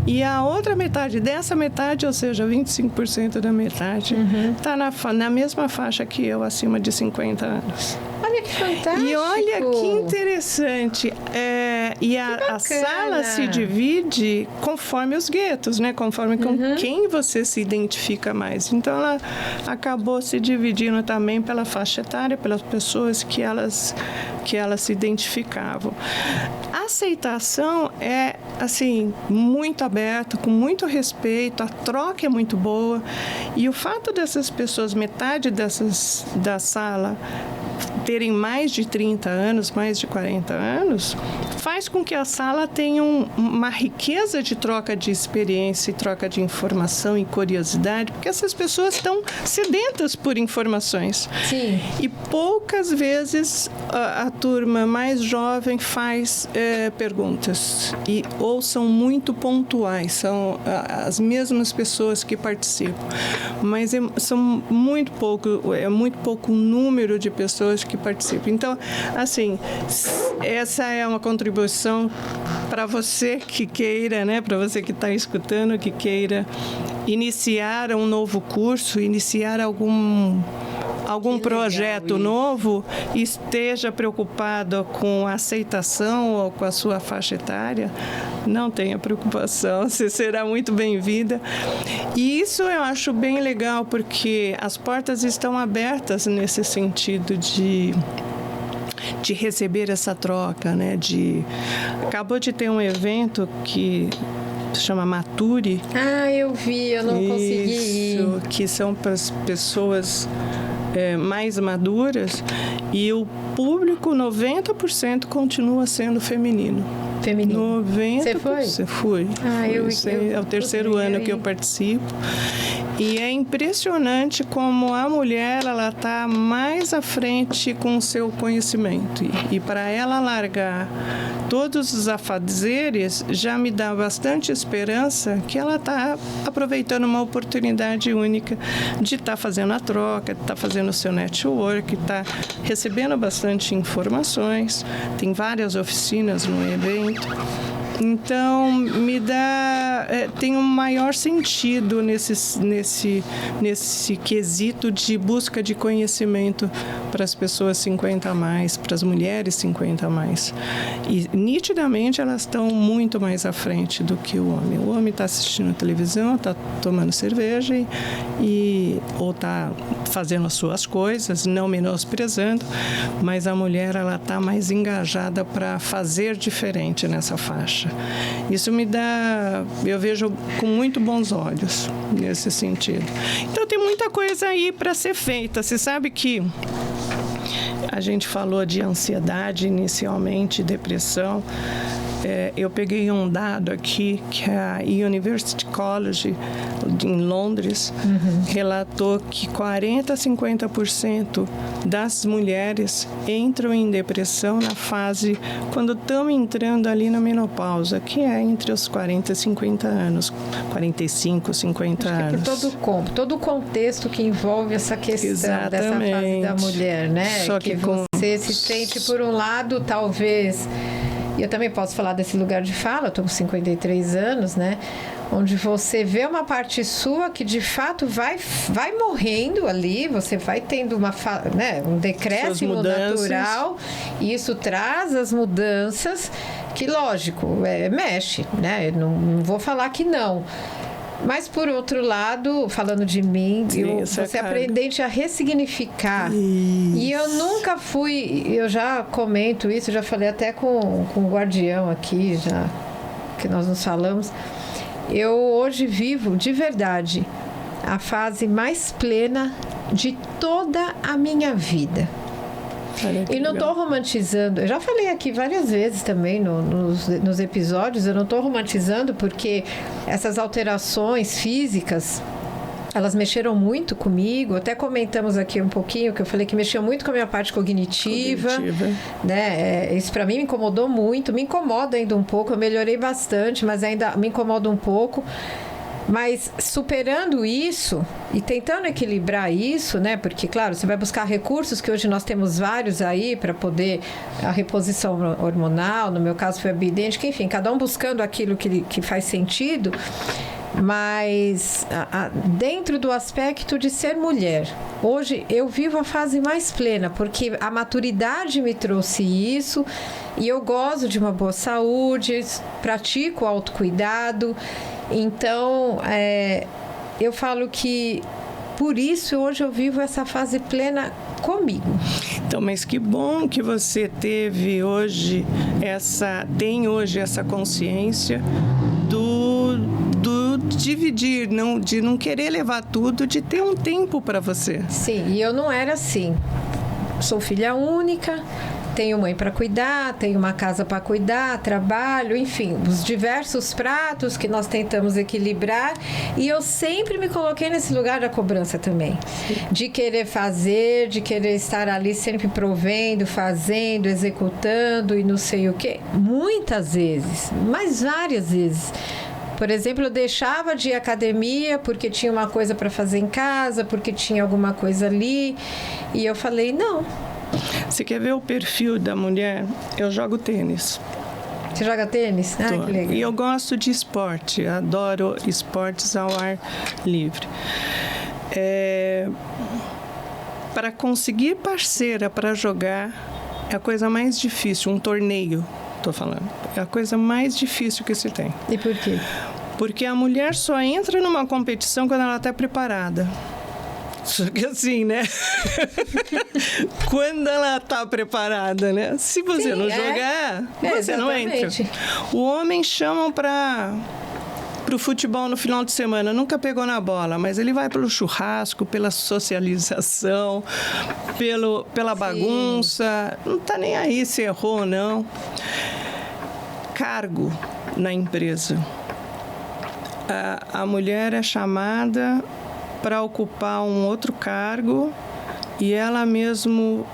E a outra metade dessa metade, ou seja, 25% da metade, está na mesma faixa que eu, acima de 50 anos. Olha que fantástico! E olha que interessante. A sala se divide conforme os guetos, né? Conforme com quem você se identifica mais. Então, ela acabou se dividindo também pela faixa etária, pelas pessoas que elas se identificavam. A aceitação é, assim, muito aberta, com muito respeito, a troca é muito boa. E o fato dessas pessoas, metade da sala, terem mais de 30 anos, mais de 40 anos, faz com que a sala tenha uma riqueza de troca de experiência e troca de informação e curiosidade, porque essas pessoas estão sedentas por informações. Sim. E poucas vezes a turma mais jovem faz perguntas, ou são muito pontuais, são as mesmas pessoas que participam, mas são muito pouco número de pessoas que participam. Então, assim, essa é uma contribuição para você que queira, né? Para você que está escutando, que queira iniciar um novo curso, iniciar algum projeto novo, esteja preocupado com a aceitação ou com a sua faixa etária, não tenha preocupação, você será muito bem-vinda. E isso eu acho bem legal, porque as portas estão abertas nesse sentido de receber essa troca, né? Acabou de ter um evento que se chama Mature. Ah, eu vi, eu não consegui ir. Que são para as pessoas mais maduras, e o público, 90% continua sendo feminino. 90%. Você foi? Fui. É o terceiro ano que eu participo. E é impressionante como a mulher, ela está mais à frente com o seu conhecimento. E para ela largar todos os afazeres, já me dá bastante esperança que ela está aproveitando uma oportunidade única de estar fazendo a troca, de estar fazendo o seu network, está recebendo bastante informações. Tem várias oficinas no evento. Então, tem um maior sentido nesse quesito de busca de conhecimento para as pessoas 50 a mais, para as mulheres 50 a mais. E, nitidamente, elas estão muito mais à frente do que o homem. O homem está assistindo televisão, está tomando cerveja ou está fazendo as suas coisas, não menosprezando, mas a mulher, ela está mais engajada para fazer diferente nessa faixa. Isso eu vejo com muito bons olhos nesse sentido. Então, tem muita coisa aí para ser feita. Você sabe que a gente falou de ansiedade inicialmente, depressão. Eu peguei um dado aqui que a University College em Londres relatou que 40% a 50% das mulheres entram em depressão na fase quando estão entrando ali na menopausa, que é entre os 40 e 50 anos, 45, 50 anos. Por todo o contexto que envolve essa questão dessa fase da mulher, né? Só que você se sente, por um lado, talvez... E eu também posso falar desse lugar de fala, eu estou com 53 anos, né? Onde você vê uma parte sua que, de fato, vai morrendo ali, você vai tendo um decréscimo natural, e isso traz as mudanças que, lógico, mexe, né? Não vou falar que não. Mas, por outro lado, falando de mim, você aprende a ressignificar. Isso. E eu nunca eu já comento isso, já falei até com o guardião aqui, já que nós nos falamos. Eu hoje vivo, de verdade, a fase mais plena de toda a minha vida. E não estou romantizando, eu já falei aqui várias vezes também nos episódios, eu não estou romantizando porque essas alterações físicas, elas mexeram muito comigo, até comentamos aqui um pouquinho, que eu falei que mexeu muito com a minha parte cognitiva. Né? Isso para mim me incomodou muito, me incomoda ainda um pouco, eu melhorei bastante, mas ainda me incomoda um pouco. Mas superando isso e tentando equilibrar isso, né? Porque, claro, você vai buscar recursos, que hoje nós temos vários aí para poder a reposição hormonal, no meu caso foi a bioidêntica, enfim, cada um buscando aquilo que faz sentido, mas dentro do aspecto de ser mulher. Hoje eu vivo a fase mais plena, porque a maturidade me trouxe isso e eu gozo de uma boa saúde, pratico o autocuidado. Então, eu falo que por isso hoje eu vivo essa fase plena comigo. Então, mas que bom que você tem hoje essa consciência do dividir, de não querer levar tudo, de ter um tempo para você. Sim, e eu não era assim. Sou filha única, tenho mãe para cuidar, tenho uma casa para cuidar, trabalho, enfim, os diversos pratos que nós tentamos equilibrar, e eu sempre me coloquei nesse lugar da cobrança também, de querer fazer, de querer estar ali sempre provendo, fazendo, executando e não sei o quê, muitas vezes, mas várias vezes. Por exemplo, eu deixava de ir à academia porque tinha uma coisa para fazer em casa, porque tinha alguma coisa ali, e eu falei, não. Você quer ver o perfil da mulher? Eu jogo tênis. Você joga tênis? Ah, que legal. E eu gosto de esporte, adoro esportes ao ar livre. Para conseguir parceira para jogar é a coisa mais difícil, um torneio, estou falando. É a coisa mais difícil que se tem. E por quê? Porque a mulher só entra numa competição quando ela está preparada. Só que assim, né? Quando ela está preparada, né? Se você não jogar, você não entra. O homem chamam para o futebol no final de semana. Nunca pegou na bola, mas ele vai pelo churrasco, pela socialização, pela bagunça. Não está nem aí se errou ou não. Cargo na empresa. A mulher é chamada para ocupar um outro cargo e ela mesmo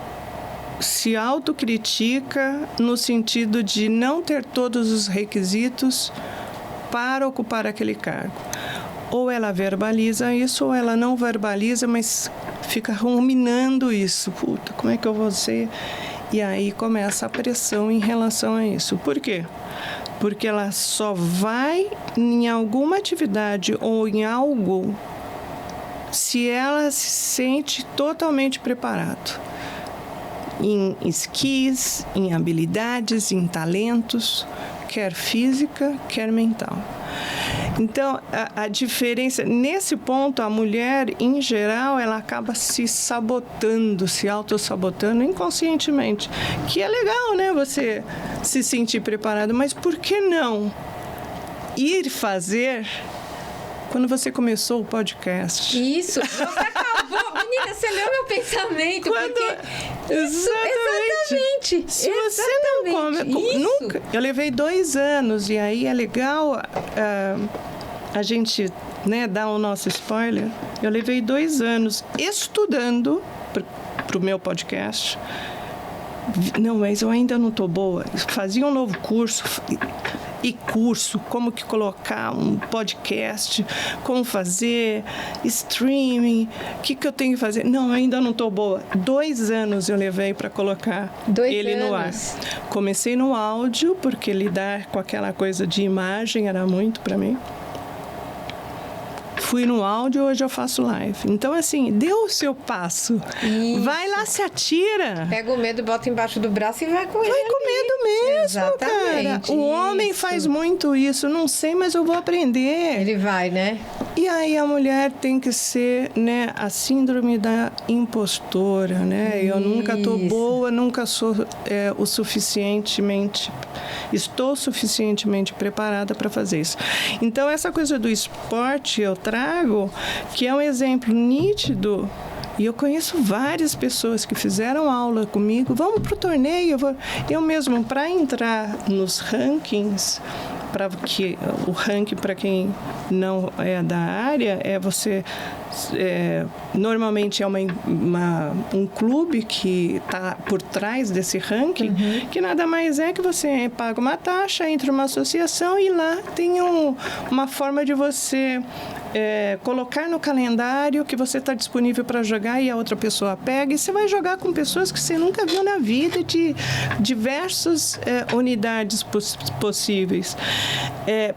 se autocritica no sentido de não ter todos os requisitos para ocupar aquele cargo. Ou ela verbaliza isso, ou ela não verbaliza, mas fica ruminando isso. Puta, como é que eu vou ser? E aí começa a pressão em relação a isso. Por quê? Porque ela só vai em alguma atividade ou em algo se ela se sente totalmente preparado. Em skills, em habilidades, em talentos, quer física, quer mental. Então, a diferença, nesse ponto, a mulher, em geral, ela acaba se sabotando, se autossabotando inconscientemente. Que é legal, né? Você se sentir preparado, mas por que não ir fazer quando você começou o podcast? Isso, você acabou. Menina, você leu meu pensamento. Exatamente. Se você não come... Nunca. Eu levei 2 anos e aí é legal a gente, né, dar o nosso spoiler. Eu levei 2 anos estudando para o meu podcast. Não, mas eu ainda não estou boa. Fazia um novo curso... como que colocar um podcast, como fazer streaming, o que eu tenho que fazer. Não, ainda não estou boa. 2 anos eu levei para colocar ele no ar. Comecei no áudio, porque lidar com aquela coisa de imagem era muito para mim. Fui no áudio, hoje eu faço live. Então, assim, deu o seu passo. Isso. Vai lá, se atira. Pega o medo, bota embaixo do braço e vai com ele. Vai com medo mesmo, exatamente, cara. O homem faz muito isso. Não sei, mas eu vou aprender. Ele vai, né? E aí a mulher tem que ser, né, a síndrome da impostora, né? Eu nunca tô boa, nunca sou estou suficientemente preparada para fazer isso. Então, essa coisa do esporte eu trago, que é um exemplo nítido, e eu conheço várias pessoas que fizeram aula comigo, vamos para o torneio, eu mesmo, para entrar nos rankings, o ranking, para quem não é da área, é você normalmente é um clube que está por trás desse ranking, que nada mais é que você paga uma taxa, entra numa associação e lá tem uma forma de você colocar no calendário que você está disponível para jogar e a outra pessoa pega, e você vai jogar com pessoas que você nunca viu na vida, de diversas unidades possíveis.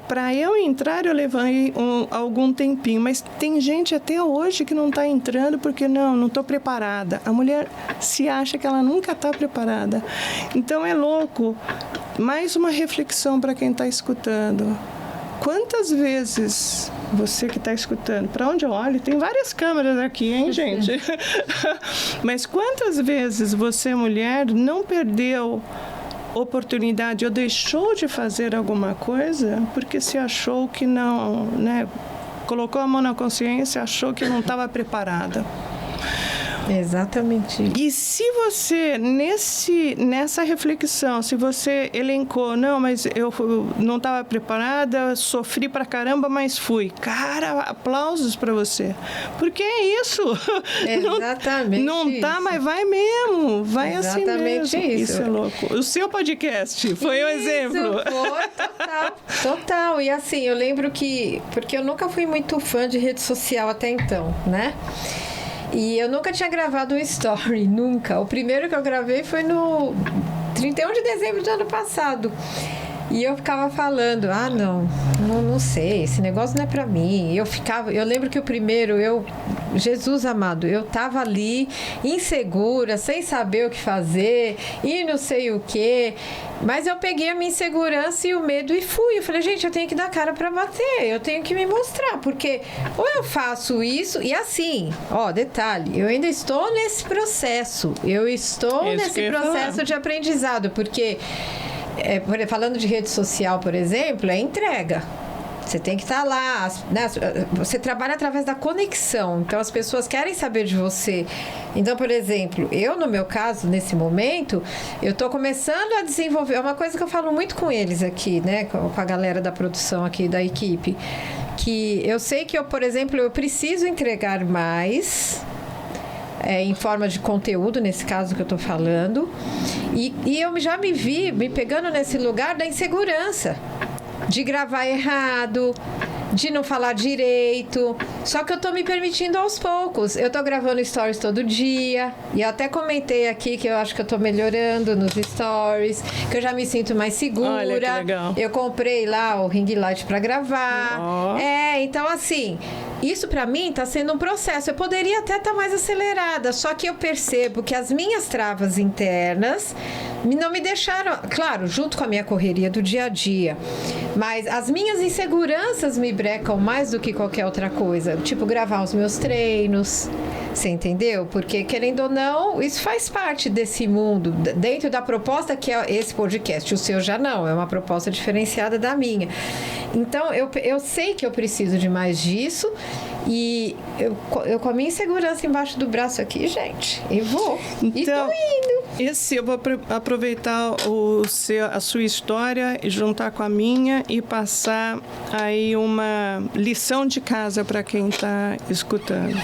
Para eu entrar, eu levei algum tempinho, mas tem gente até hoje que não está entrando porque não estou preparada. A mulher se acha que ela nunca está preparada. Então é louco. Mais uma reflexão para quem está escutando. Quantas vezes você que está escutando, para onde eu olho, tem várias câmeras aqui, hein, gente? Mas quantas vezes você, mulher, não perdeu oportunidade ou deixou de fazer alguma coisa porque se achou que não, né? Colocou a mão na consciência, achou que não estava preparada. Exatamente. E se você, nessa reflexão, se você elencou, não, mas eu não estava preparada, sofri pra caramba, mas fui. Cara, aplausos para você. Porque é isso. Exatamente. Não tá, mas vai mesmo. Vai exatamente assim mesmo. Isso é louco. O seu podcast foi um exemplo. Foi, total. E assim, eu lembro que... Porque eu nunca fui muito fã de rede social até então, né? E eu nunca tinha gravado um story, nunca. O primeiro que eu gravei foi no 31 de dezembro do ano passado. E eu ficava falando, não sei, esse negócio não é pra mim. Eu lembro que o primeiro, Jesus amado, eu tava ali insegura, sem saber o que fazer e não sei o quê. Mas eu peguei a minha insegurança e o medo e fui. Eu falei, gente, eu tenho que dar cara pra bater, eu tenho que me mostrar, porque ou eu faço isso, e assim, detalhe, eu ainda estou nesse processo, de aprendizado, porque... falando de rede social, por exemplo, é entrega. Você tem que estar lá, né? Você trabalha através da conexão, então as pessoas querem saber de você. Então, por exemplo, eu, no meu caso, nesse momento, eu estou começando a desenvolver, é uma coisa que eu falo muito com eles aqui, né? Com a galera da produção aqui, da equipe, que eu sei que por exemplo, eu preciso entregar mais... em forma de conteúdo, nesse caso que eu estou falando. E eu já me vi me pegando nesse lugar da insegurança. De gravar errado, de não falar direito. Só que eu tô me permitindo aos poucos. Eu tô gravando stories todo dia. E eu até comentei aqui que eu acho que eu tô melhorando nos stories. Que eu já me sinto mais segura. Olha, que legal. Eu comprei lá o ring light pra gravar. Então assim... Isso para mim está sendo um processo. Eu poderia até estar mais acelerada, só que eu percebo que as minhas travas internas não me deixaram, claro, junto com a minha correria do dia a dia, mas as minhas inseguranças me brecam mais do que qualquer outra coisa, tipo gravar os meus treinos, você entendeu? Porque, querendo ou não, isso faz parte desse mundo, dentro da proposta que é esse podcast. O seu já não, é uma proposta diferenciada da minha. Então, eu sei que eu preciso de mais disso. E eu com a minha insegurança embaixo do braço aqui, gente, e vou. Então, e tô indo. Eu vou aproveitar a sua história e juntar com a minha e passar aí uma lição de casa para quem está escutando.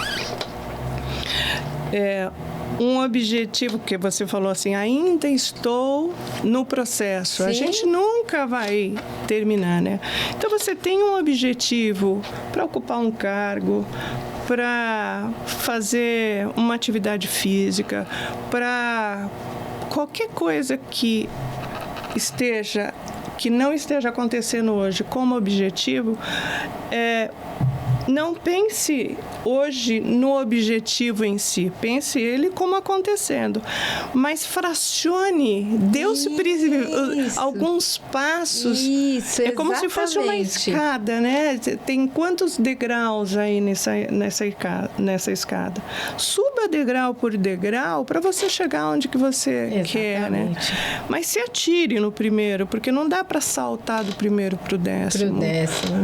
Um objetivo, que você falou assim, ainda estou no processo. Sim. A gente nunca vai terminar, né? Então, você tem um objetivo para ocupar um cargo, para fazer uma atividade física, para qualquer coisa que não esteja acontecendo hoje como objetivo, não pense hoje no objetivo em si, pense ele como acontecendo, mas fracione, Deus alguns passos. Isso, é como se fosse uma escada, né? Tem quantos degraus aí nessa escada? Suba degrau por degrau para você chegar onde que você quer, né? Mas se atire no primeiro, porque não dá para saltar do primeiro para o décimo.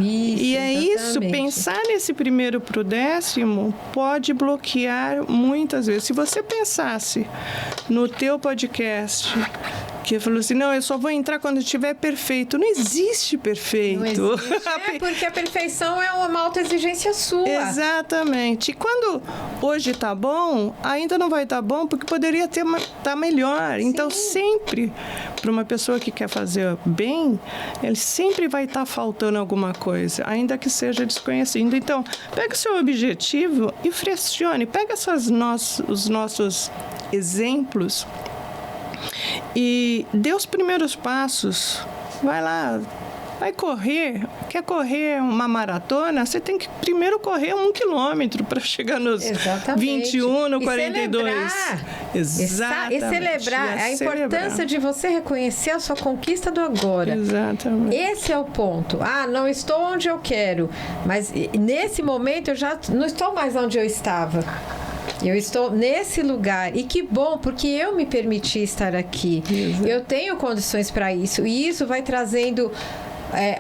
Isso, e é isso, pensar nesse primeiro para o décimo pode bloquear muitas vezes. Se você pensasse no teu podcast, Que falou assim, não, eu só vou entrar quando estiver perfeito. Não existe perfeito. Não existe, porque a perfeição é uma autoexigência sua. Exatamente. E quando hoje está bom, ainda não vai estar bom, porque poderia estar melhor. Sim. Então, sempre, para uma pessoa que quer fazer bem, ele sempre vai estar faltando alguma coisa, ainda que seja desconhecido. Então, pega o seu objetivo e friccione. Pega os nossos exemplos e dê os primeiros passos. Vai lá, vai correr. Quer correr uma maratona? Você tem que primeiro correr 1 quilômetro para chegar nos 21, no 42. Exatamente. E celebrar a importância de você reconhecer a sua conquista do agora. Exatamente. Esse é o ponto. Não estou onde eu quero, mas nesse momento eu já não estou mais onde eu estava. Eu estou nesse lugar e que bom, porque eu me permiti estar aqui. Exato. Eu tenho condições para isso e isso vai trazendo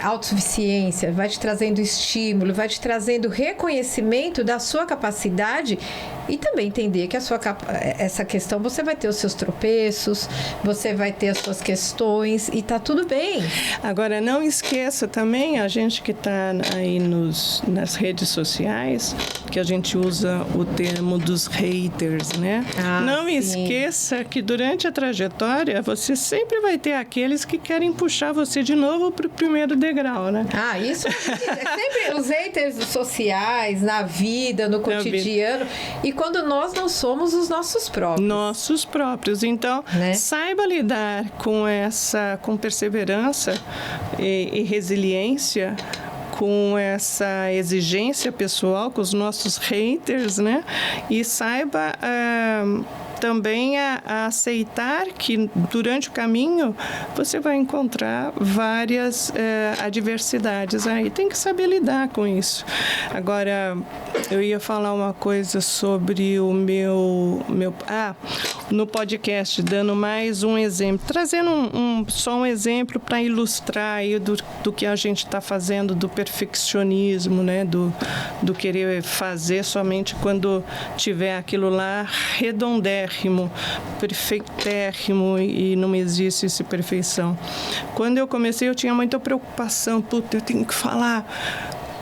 autossuficiência, vai te trazendo estímulo, vai te trazendo reconhecimento da sua capacidade e também entender que essa questão você vai ter os seus tropeços, você vai ter as suas questões e tá tudo bem. Agora, não esqueça também, a gente que está aí nas redes sociais, que a gente usa o termo dos haters, né? Não esqueça que durante a trajetória você sempre vai ter aqueles que querem puxar você de novo para o primeiro degrau, né? Isso é sempre os haters sociais, na vida, no cotidiano. E quando nós não somos os nossos próprios. Nossos próprios. Então, saiba lidar com perseverança e resiliência, com essa exigência pessoal, com os nossos haters, né? E saiba também a aceitar que durante o caminho você vai encontrar várias adversidades aí. Tem que saber lidar com isso. Agora, eu ia falar uma coisa sobre o meu no podcast, dando mais um exemplo, trazendo só um exemplo para ilustrar aí do que a gente está fazendo, do perfeccionismo, né? Do querer fazer somente quando tiver aquilo lá redondérrimo, perfeitérrimo, e não existe essa perfeição. Quando eu comecei, eu tinha muita preocupação. Eu tenho que falar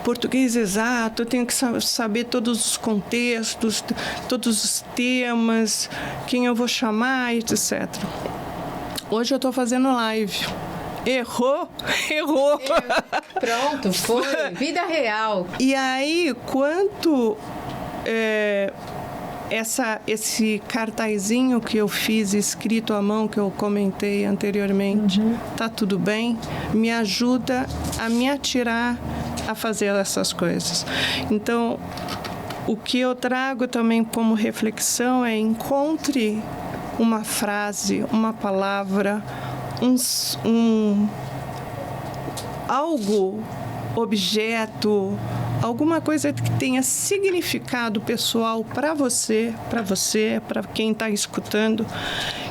português exato, eu tenho que saber todos os contextos, todos os temas, quem eu vou chamar, etc. Hoje eu estou fazendo live. Errou. Pronto, foi. Vida real. E aí, quanto esse cartazinho que eu fiz escrito à mão, que eu comentei anteriormente, tá tudo bem, me ajuda a me atirar a fazer essas coisas. Então, o que eu trago também como reflexão é: encontre uma frase, uma palavra, algo, objeto, alguma coisa que tenha significado pessoal para você, para quem está escutando,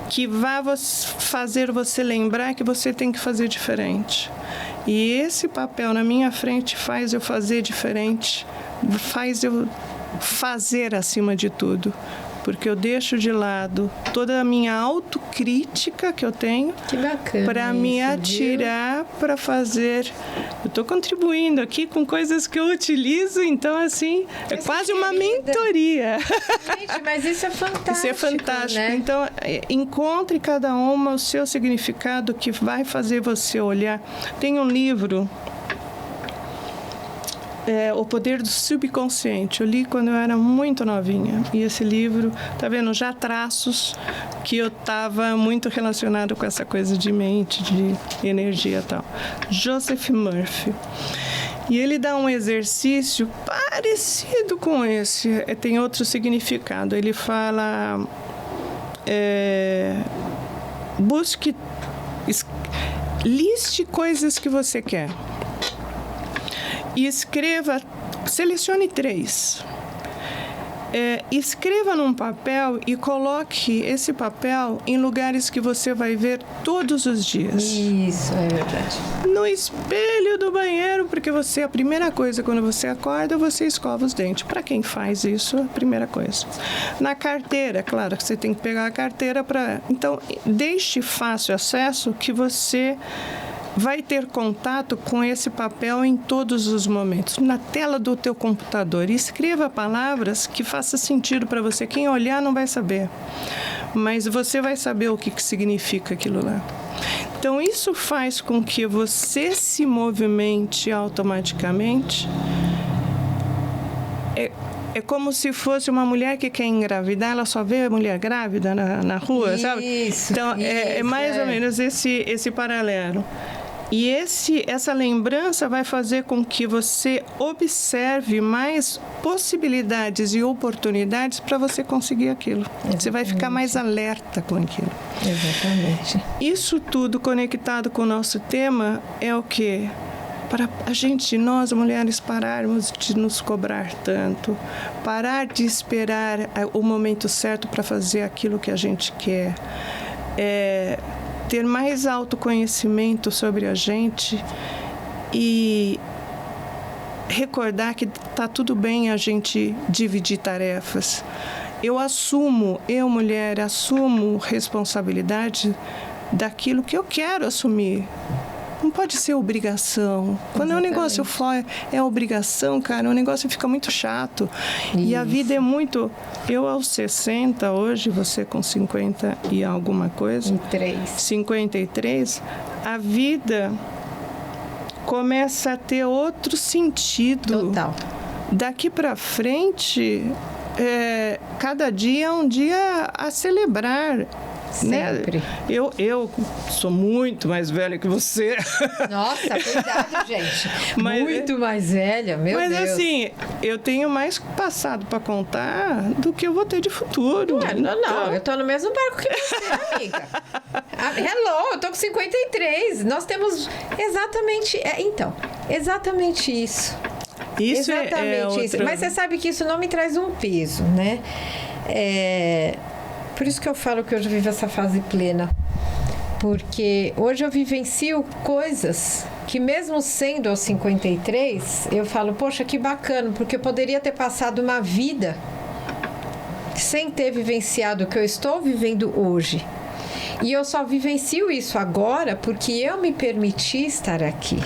que vá fazer você lembrar que você tem que fazer diferente. E esse papel na minha frente faz eu fazer diferente, faz eu fazer acima de tudo. Porque eu deixo de lado toda a minha autocrítica que eu tenho para me atirar para fazer. Eu estou contribuindo aqui com coisas que eu utilizo, então, assim, é quase uma mentoria. Gente, mas isso é fantástico. Isso é fantástico. Né? Então, encontre cada uma o seu significado que vai fazer você olhar. Tem um livro, O Poder do Subconsciente. Eu li quando eu era muito novinha. E esse livro, tá vendo, já traços que eu estava muito relacionado com essa coisa de mente, de energia e tal. Joseph Murphy. E ele dá um exercício parecido com esse. Tem outro significado. Ele fala... liste coisas que você quer. E escreva, selecione 3. escreva num papel e coloque esse papel em lugares que você vai ver todos os dias. Isso, é verdade. No espelho do banheiro, porque a primeira coisa, quando você acorda, você escova os dentes. Para quem faz isso, a primeira coisa. Na carteira, claro, você tem que pegar a carteira para... Então, deixe fácil acesso que você vai ter contato com esse papel em todos os momentos. Na tela do teu computador, escreva palavras que façam sentido para você. Quem olhar não vai saber, mas você vai saber o que significa aquilo lá. Então, isso faz com que você se movimente automaticamente. É como se fosse uma mulher que quer engravidar, ela só vê a mulher grávida na rua, sabe? Então, é mais ou menos esse paralelo. E essa lembrança vai fazer com que você observe mais possibilidades e oportunidades para você conseguir aquilo. Exatamente. Você vai ficar mais alerta com aquilo. Exatamente. Isso tudo conectado com o nosso tema é o quê? Para nós mulheres, pararmos de nos cobrar tanto, parar de esperar o momento certo para fazer aquilo que a gente quer, ter mais autoconhecimento sobre a gente e recordar que está tudo bem a gente dividir tarefas. Eu, mulher, assumo responsabilidade daquilo que eu quero assumir. Não pode ser obrigação. Quando o negócio é obrigação, cara, o negócio fica muito chato. Isso. E a vida é muito... Eu aos 60 hoje, você com 50 e alguma coisa... 53. A vida começa a ter outro sentido. Total. Daqui para frente, cada dia é um dia a celebrar. Sempre. Né? Eu sou muito mais velha que você. Nossa, cuidado, gente. Muito mais velha, meu Deus. Mas assim, eu tenho mais passado para contar do que eu vou ter de futuro. Não, eu tô no mesmo barco que você, amiga. Hello, eu tô com 53. Nós temos exatamente... exatamente isso. Isso exatamente isso. Mas você sabe que isso não me traz um peso, né? Por isso que eu falo que hoje eu vivo essa fase plena. Porque hoje eu vivencio coisas que mesmo sendo aos 53, eu falo, poxa, que bacana, porque eu poderia ter passado uma vida sem ter vivenciado o que eu estou vivendo hoje. E eu só vivencio isso agora porque eu me permiti estar aqui.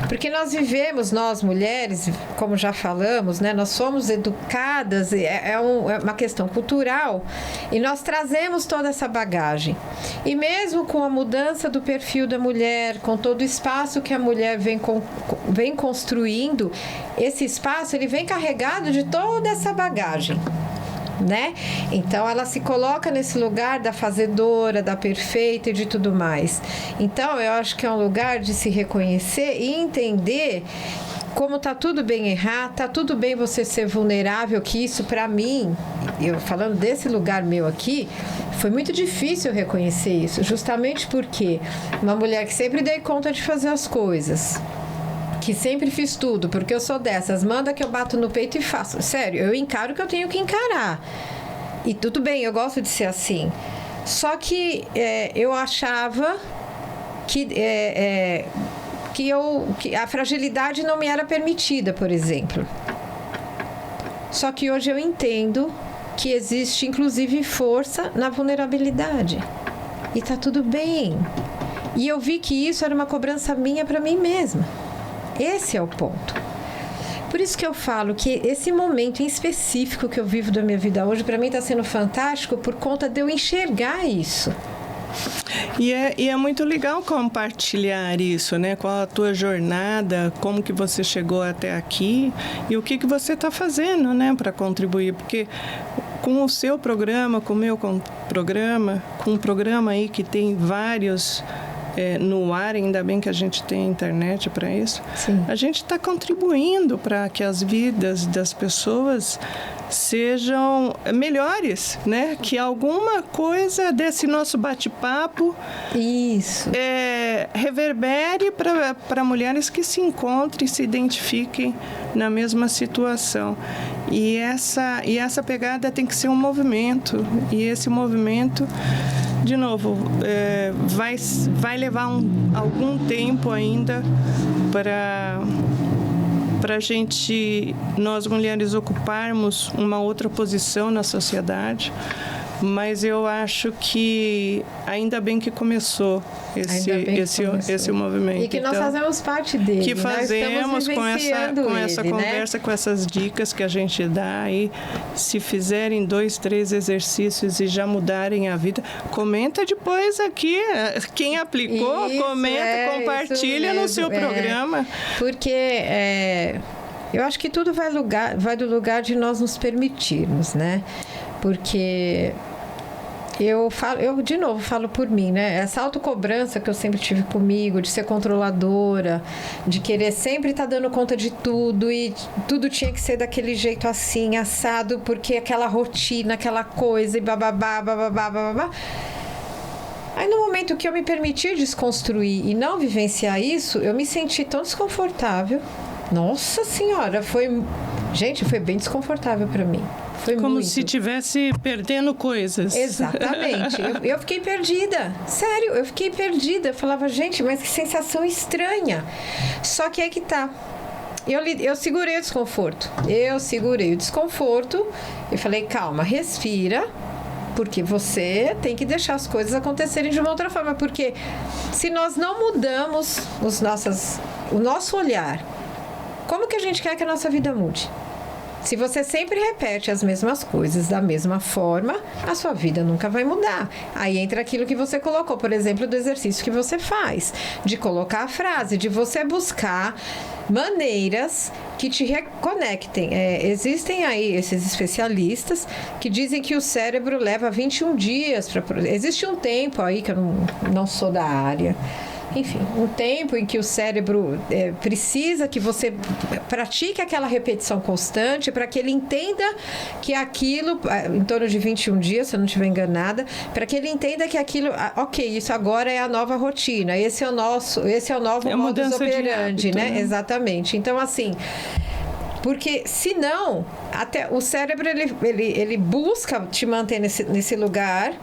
Porque nós mulheres, como já falamos, né, nós somos educadas, é uma questão cultural, e nós trazemos toda essa bagagem. E mesmo com a mudança do perfil da mulher, com todo o espaço que a mulher vem construindo, esse espaço ele vem carregado de toda essa bagagem. Né? Então ela se coloca nesse lugar da fazedora, da perfeita e de tudo mais. Então eu acho que é um lugar de se reconhecer e entender como tá tudo bem errar, tá tudo bem você ser vulnerável, que isso para mim, eu falando desse lugar meu aqui, foi muito difícil reconhecer isso, justamente porque uma mulher que sempre dei conta de fazer as coisas, que sempre fiz tudo, porque eu sou dessas, manda que eu bato no peito e faço. Sério, eu encaro o que eu tenho que encarar. E tudo bem, eu gosto de ser assim. Só que eu achava que a fragilidade não me era permitida, por exemplo. Só que hoje eu entendo que existe, inclusive, força na vulnerabilidade. E tá tudo bem. E eu vi que isso era uma cobrança minha para mim mesma. Esse é o ponto. Por isso que eu falo que esse momento em específico que eu vivo da minha vida hoje, para mim está sendo fantástico por conta de eu enxergar isso. E é muito legal compartilhar isso, né? Qual a tua jornada, como que você chegou até aqui e o que você está fazendo, né? Para contribuir, porque com o seu programa, com o meu programa, com um programa aí que tem vários... no ar, ainda bem que a gente tem internet para isso. Sim. A gente está contribuindo para que as vidas das pessoas sejam melhores, né? Que alguma coisa desse nosso bate-papo reverbere para mulheres que se encontrem, se identifiquem na mesma situação. E essa pegada tem que ser um movimento. E esse movimento, de novo, vai levar algum tempo ainda para nós mulheres ocuparmos uma outra posição na sociedade. Mas eu acho que ainda bem que começou esse movimento. E que nós fazemos parte dele. Que fazemos com essa conversa, com essas dicas que a gente dá. E se fizerem 2, 3 exercícios e já mudarem a vida, comenta depois aqui. Quem aplicou, comenta, compartilha no seu programa. Porque eu acho que tudo vai do lugar de nós nos permitirmos, né? Porque eu de novo falo por mim, né? Essa autocobrança que eu sempre tive comigo, de ser controladora, de querer sempre estar dando conta de tudo e tudo tinha que ser daquele jeito assim, assado, porque aquela rotina, aquela coisa e bababá, bababá, bababá. Aí no momento que eu me permiti desconstruir e não vivenciar isso, eu me senti tão desconfortável. Nossa Senhora, foi bem desconfortável para mim. Foi como muito. Se estivesse perdendo coisas. Exatamente. Eu fiquei perdida. Sério, eu fiquei perdida. Eu falava, gente, mas que sensação estranha. Só que aí que tá. Eu segurei o desconforto. E falei, calma, respira. Porque você tem que deixar as coisas acontecerem de uma outra forma. Porque se nós não mudamos o nosso olhar, como que a gente quer que a nossa vida mude? Se você sempre repete as mesmas coisas da mesma forma, a sua vida nunca vai mudar. Aí entra aquilo que você colocou, por exemplo, do exercício que você faz, de colocar a frase, de você buscar maneiras que te reconectem. Existem aí esses especialistas que dizem que o cérebro leva 21 dias para... Existe um tempo aí, que eu não sou da área... Enfim, um tempo em que o cérebro precisa que você pratique aquela repetição constante para que ele entenda que aquilo, em torno de 21 dias, se eu não estiver enganada, para que ele entenda que aquilo, ok, isso agora é a nova rotina, esse é o novo modus operandi, né? Exatamente. Então, assim... Porque, senão, até o cérebro, ele busca te manter nesse lugar...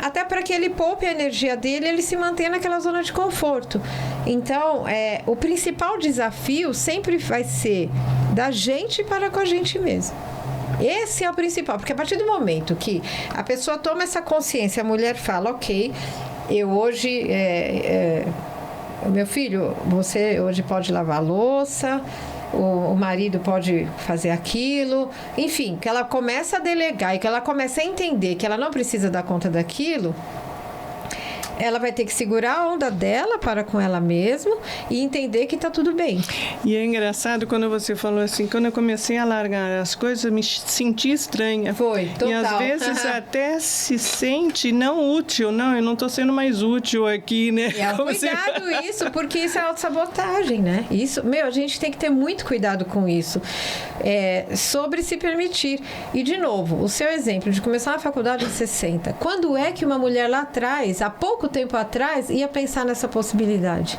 Até para que ele poupe a energia dele, ele se mantenha naquela zona de conforto. Então, o principal desafio sempre vai ser da gente para com a gente mesmo. Esse é o principal, porque a partir do momento que a pessoa toma essa consciência, a mulher fala, ok, eu hoje... meu filho, você hoje pode lavar a louça... O marido pode fazer aquilo, enfim, que ela começa a delegar e que ela começa a entender que ela não precisa dar conta daquilo, ela vai ter que segurar a onda dela para com ela mesma e entender que está tudo bem. E é engraçado quando você falou assim, quando eu comecei a largar as coisas, eu me senti estranha. Foi, total. E às vezes até se sente não útil, não, eu não estou sendo mais útil aqui, né? Cuidado isso, porque isso é autossabotagem, né? Isso, a gente tem que ter muito cuidado com isso. Sobre se permitir. E, de novo, o seu exemplo de começar a faculdade aos 60. Quando é que uma mulher lá atrás, há pouco tempo atrás, ia pensar nessa possibilidade?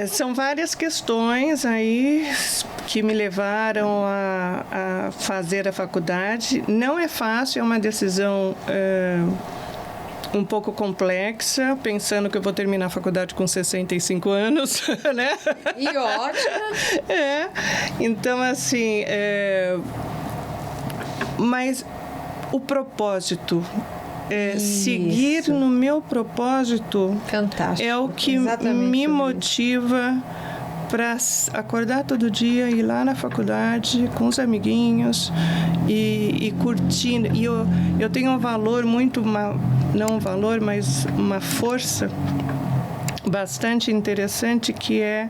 São várias questões aí que me levaram a fazer a faculdade. Não é fácil, é uma decisão um pouco complexa, pensando que eu vou terminar a faculdade com 65 anos, né? E ótimo! Então, assim, mas o propósito... seguir no meu propósito. Fantástico. É o que exatamente me motiva para acordar todo dia, ir lá na faculdade com os amiguinhos e curtindo. E eu tenho um valor muito, não um valor, mas uma força bastante interessante, que é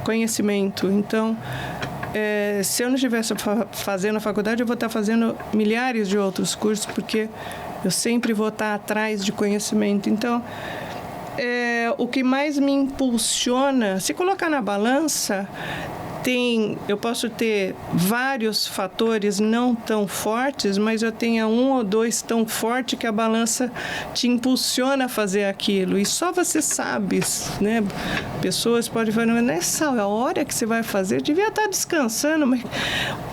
conhecimento. Então, se eu não estivesse fazendo a faculdade, eu vou estar fazendo milhares de outros cursos, porque eu sempre vou estar atrás de conhecimento. Então, o que mais me impulsiona, se colocar na balança, eu posso ter vários fatores não tão fortes, mas eu tenho 1 ou 2 tão fortes que a balança te impulsiona a fazer aquilo. E só você sabe, né? Pessoas podem falar, nessa hora que você vai fazer, devia estar descansando. Mas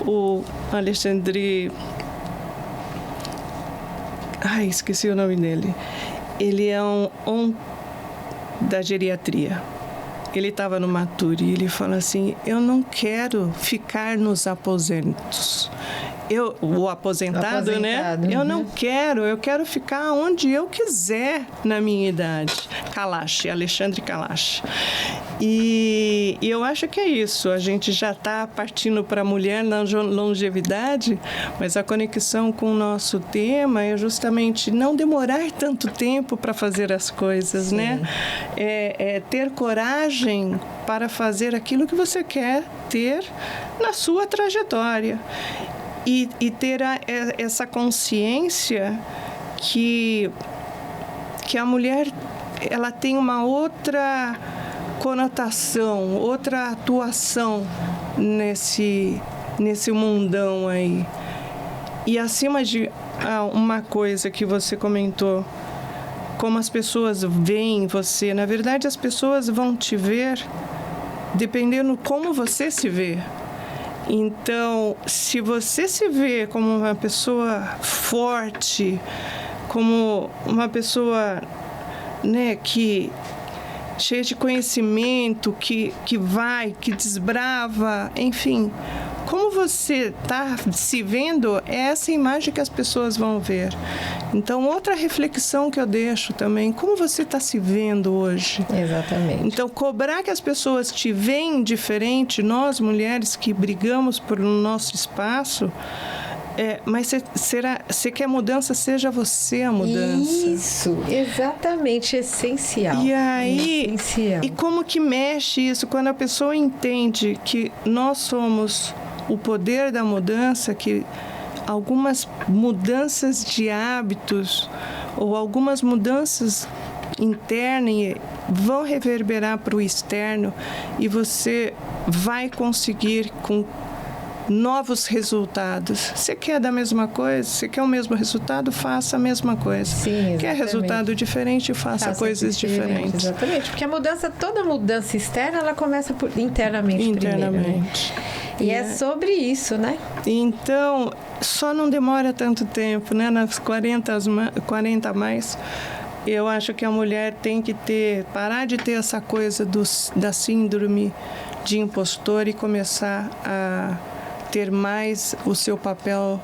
o Alexandre... esqueci o nome dele. Ele é um da geriatria. Ele estava no Maturi e ele fala assim, eu não quero ficar nos aposentos. O aposentado, né? Uhum. Eu não quero, eu quero ficar onde eu quiser na minha idade. Kalash, Alexandre Kalash. E eu acho que é isso, a gente já está partindo para a mulher na longevidade, mas a conexão com o nosso tema é justamente não demorar tanto tempo para fazer as coisas, sim, né? É ter coragem para fazer aquilo que você quer ter na sua trajetória. E ter essa consciência que a mulher ela tem uma outra conotação, outra atuação nesse mundão aí. E acima de uma coisa que você comentou, como as pessoas veem você, na verdade as pessoas vão te ver dependendo como você se vê. Então, se você se vê como uma pessoa forte, como uma pessoa, né, que cheia de conhecimento, que desbrava, enfim, como você está se vendo, é essa imagem que as pessoas vão ver. Então, outra reflexão que eu deixo também, como você está se vendo hoje? Exatamente. Então, cobrar que as pessoas te veem diferente, nós mulheres que brigamos por nosso espaço, mas você quer mudança, seja você a mudança. Isso, exatamente, essencial. E aí, essencial. E como que mexe isso? Quando a pessoa entende que nós somos o poder da mudança, que algumas mudanças de hábitos ou algumas mudanças internas vão reverberar para o externo e você vai conseguir com novos resultados. Você quer da mesma coisa? Você quer o mesmo resultado? Faça a mesma coisa. Sim, exatamente. Quer resultado diferente? Faça coisas diferentes. Exatamente, porque toda mudança externa, ela começa internamente primeiro, né? E é sobre isso, né? Então, só não demora tanto tempo, né? Nas 40 a mais, eu acho que a mulher tem que parar de ter essa coisa da síndrome de impostor e começar a ter mais o seu papel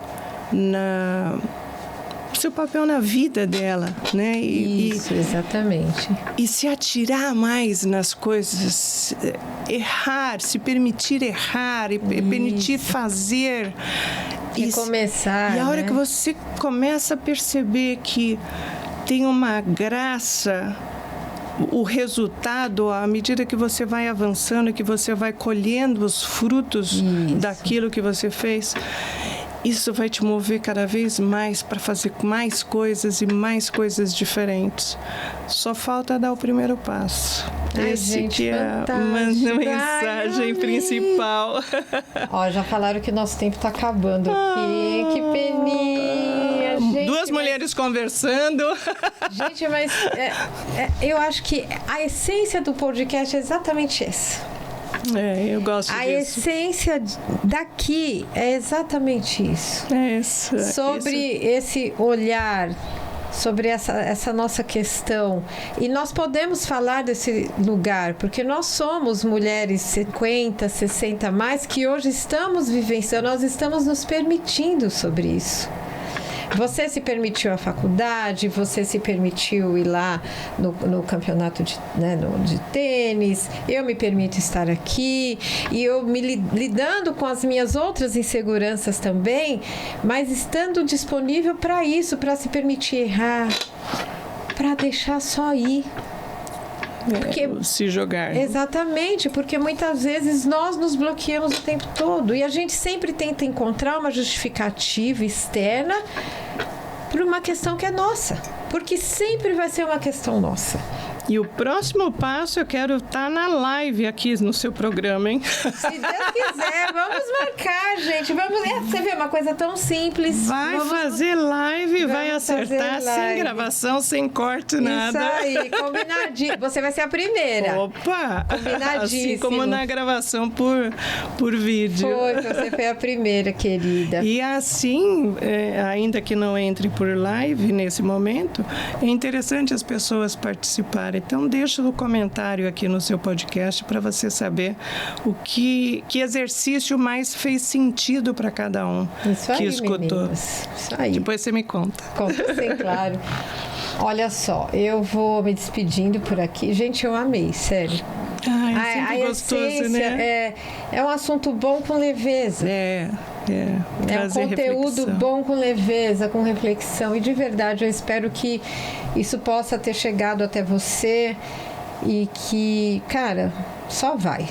na vida dela, né? Isso, exatamente. E se atirar mais nas coisas, errar, se permitir errar e permitir fazer. E começar, E a hora, né, que você começa a perceber que tem uma graça, o resultado, à medida que você vai avançando, que você vai colhendo os frutos daquilo que você fez, isso vai te mover cada vez mais para fazer mais coisas e mais coisas diferentes. Só falta dar o primeiro passo. Esse que é a mensagem principal. Ó, já falaram que nosso tempo está acabando aqui. Que peninha, gente. Duas mulheres conversando. Gente, mas eu acho que a essência do podcast é exatamente essa. Eu gosto disso. A essência daqui é exatamente isso. Sobre esse olhar, sobre essa nossa questão. E nós podemos falar desse lugar, porque nós somos mulheres 50, 60 mais, que hoje estamos vivenciando, nós estamos nos permitindo sobre isso. Você se permitiu a faculdade, você se permitiu ir lá no campeonato de tênis, eu me permito estar aqui, e eu me lidando com as minhas outras inseguranças também, mas estando disponível para isso, para se permitir errar, para deixar só ir. Porque, se jogar. Exatamente, porque muitas vezes nós nos bloqueamos o tempo todo e a gente sempre tenta encontrar uma justificativa externa por uma questão que é nossa, porque sempre vai ser uma questão nossa. E o próximo passo, eu quero estar na live aqui no seu programa, hein? Se Deus quiser, vamos marcar, gente. Você vê uma coisa tão simples. Vamos fazer live, vai acertar sem gravação, sem corte, nada. Isso aí, combinadinho. Você vai ser a primeira. Opa! Combinadíssimo. Assim como na gravação por vídeo. Você foi a primeira, querida. E assim, ainda que não entre por live nesse momento, é interessante as pessoas participarem. Então, deixa no comentário aqui no seu podcast para você saber que exercício mais fez sentido para cada um Isso que aí, escutou. Meninas. Isso aí. Depois você me conta. Conta sim, claro. Olha só, eu vou me despedindo por aqui. Gente, eu amei, sério. Ai, sempre gostoso, essência, né? É um assunto bom com leveza. É um conteúdo reflexão. bom com leveza, com reflexão. E de verdade, eu espero que isso possa ter chegado até você e que, cara, só vai.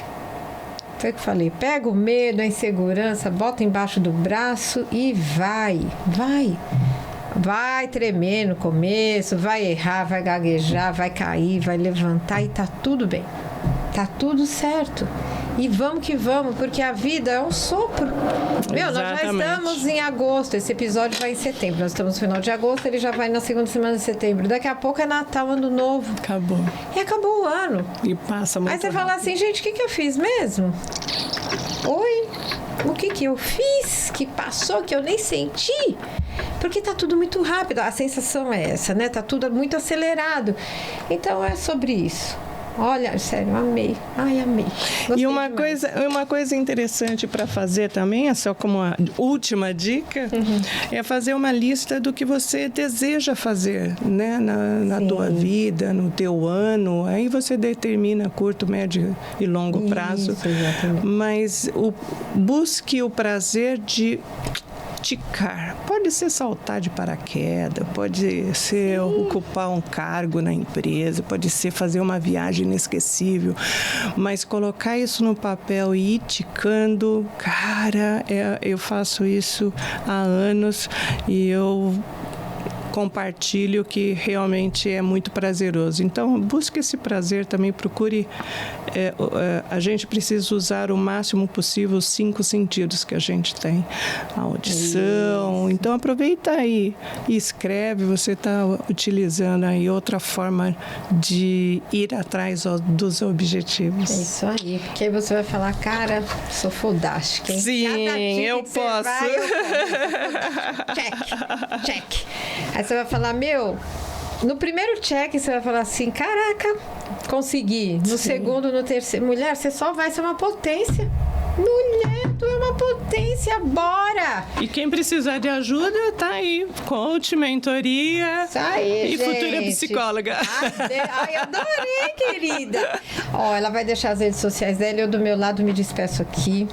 Foi o que eu falei. Pega o medo, a insegurança, bota embaixo do braço e vai. Vai tremer no começo, vai errar, vai gaguejar, vai cair, vai levantar e tá tudo bem. Tá tudo certo. E vamos que vamos, porque a vida é um sopro. Nós já estamos em agosto, esse episódio vai em setembro. Nós estamos no final de agosto, ele já vai na segunda semana de setembro. Daqui a pouco é Natal, Ano Novo. Acabou. E acabou o ano. E passa muito Aí você rápido. fala assim, gente, o que eu fiz mesmo? Oi? O que eu fiz? Que passou, que eu nem senti? Porque tá tudo muito rápido. A sensação é essa, né? Tá tudo muito acelerado. Então é sobre isso. Olha, sério, amei. Ai, amei. Gostei E uma demais. coisa interessante para fazer também, é só como a última dica, é fazer uma lista do que você deseja fazer, né? Na tua vida, no teu ano. Aí você determina curto, médio e longo prazo. Exatamente. Mas busque o prazer de praticar. Pode ser saltar de paraquedas, pode ser ocupar um cargo na empresa, pode ser fazer uma viagem inesquecível, mas colocar isso no papel e ir ticando, cara, eu faço isso há anos e eu compartilho que realmente é muito prazeroso. Então, busque esse prazer também, procure... a gente precisa usar o máximo possível os 5 sentidos que a gente tem. A audição. Isso. Então, aproveita aí e escreve. Você está utilizando aí outra forma de ir atrás dos objetivos. É isso aí. Porque aí você vai falar, cara, sou fodástica, hein? Sim, eu posso. Check. Aí você vai falar, no primeiro check você vai falar assim, caraca, consegui. No segundo, no terceiro, mulher, você só vai ser uma potência. Mulher, tu é uma potência, bora! E quem precisar de ajuda, tá aí. Coach, mentoria. Isso aí, e gente. Futura psicóloga. Ai, adorei, querida. Ela vai deixar as redes sociais dela. Eu, do meu lado, me despeço aqui.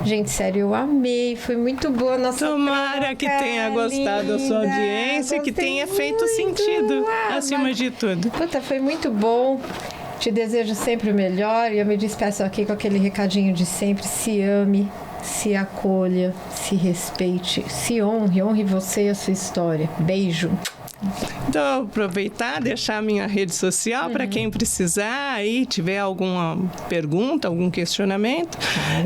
Gente, sério, eu amei. Foi muito boa a nossa Tomara que tenha gostado da sua audiência e que tenha feito sentido, acima de tudo. Puta, foi muito bom. Te desejo sempre o melhor e eu me despeço aqui com aquele recadinho de sempre. Se ame, se acolha, se respeite, se honre você e a sua história. Beijo. Então, aproveitar, deixar a minha rede social para quem precisar aí, tiver alguma pergunta, algum questionamento.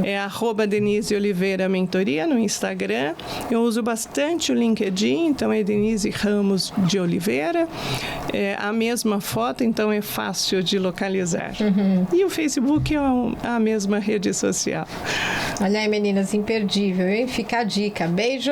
É @Denise Oliveira Mentoria no Instagram. Eu uso bastante o LinkedIn, então é Denise Ramos de Oliveira. É a mesma foto, então é fácil de localizar. E o Facebook é a mesma rede social. Olha aí, meninas, imperdível, hein? Fica a dica. Beijo!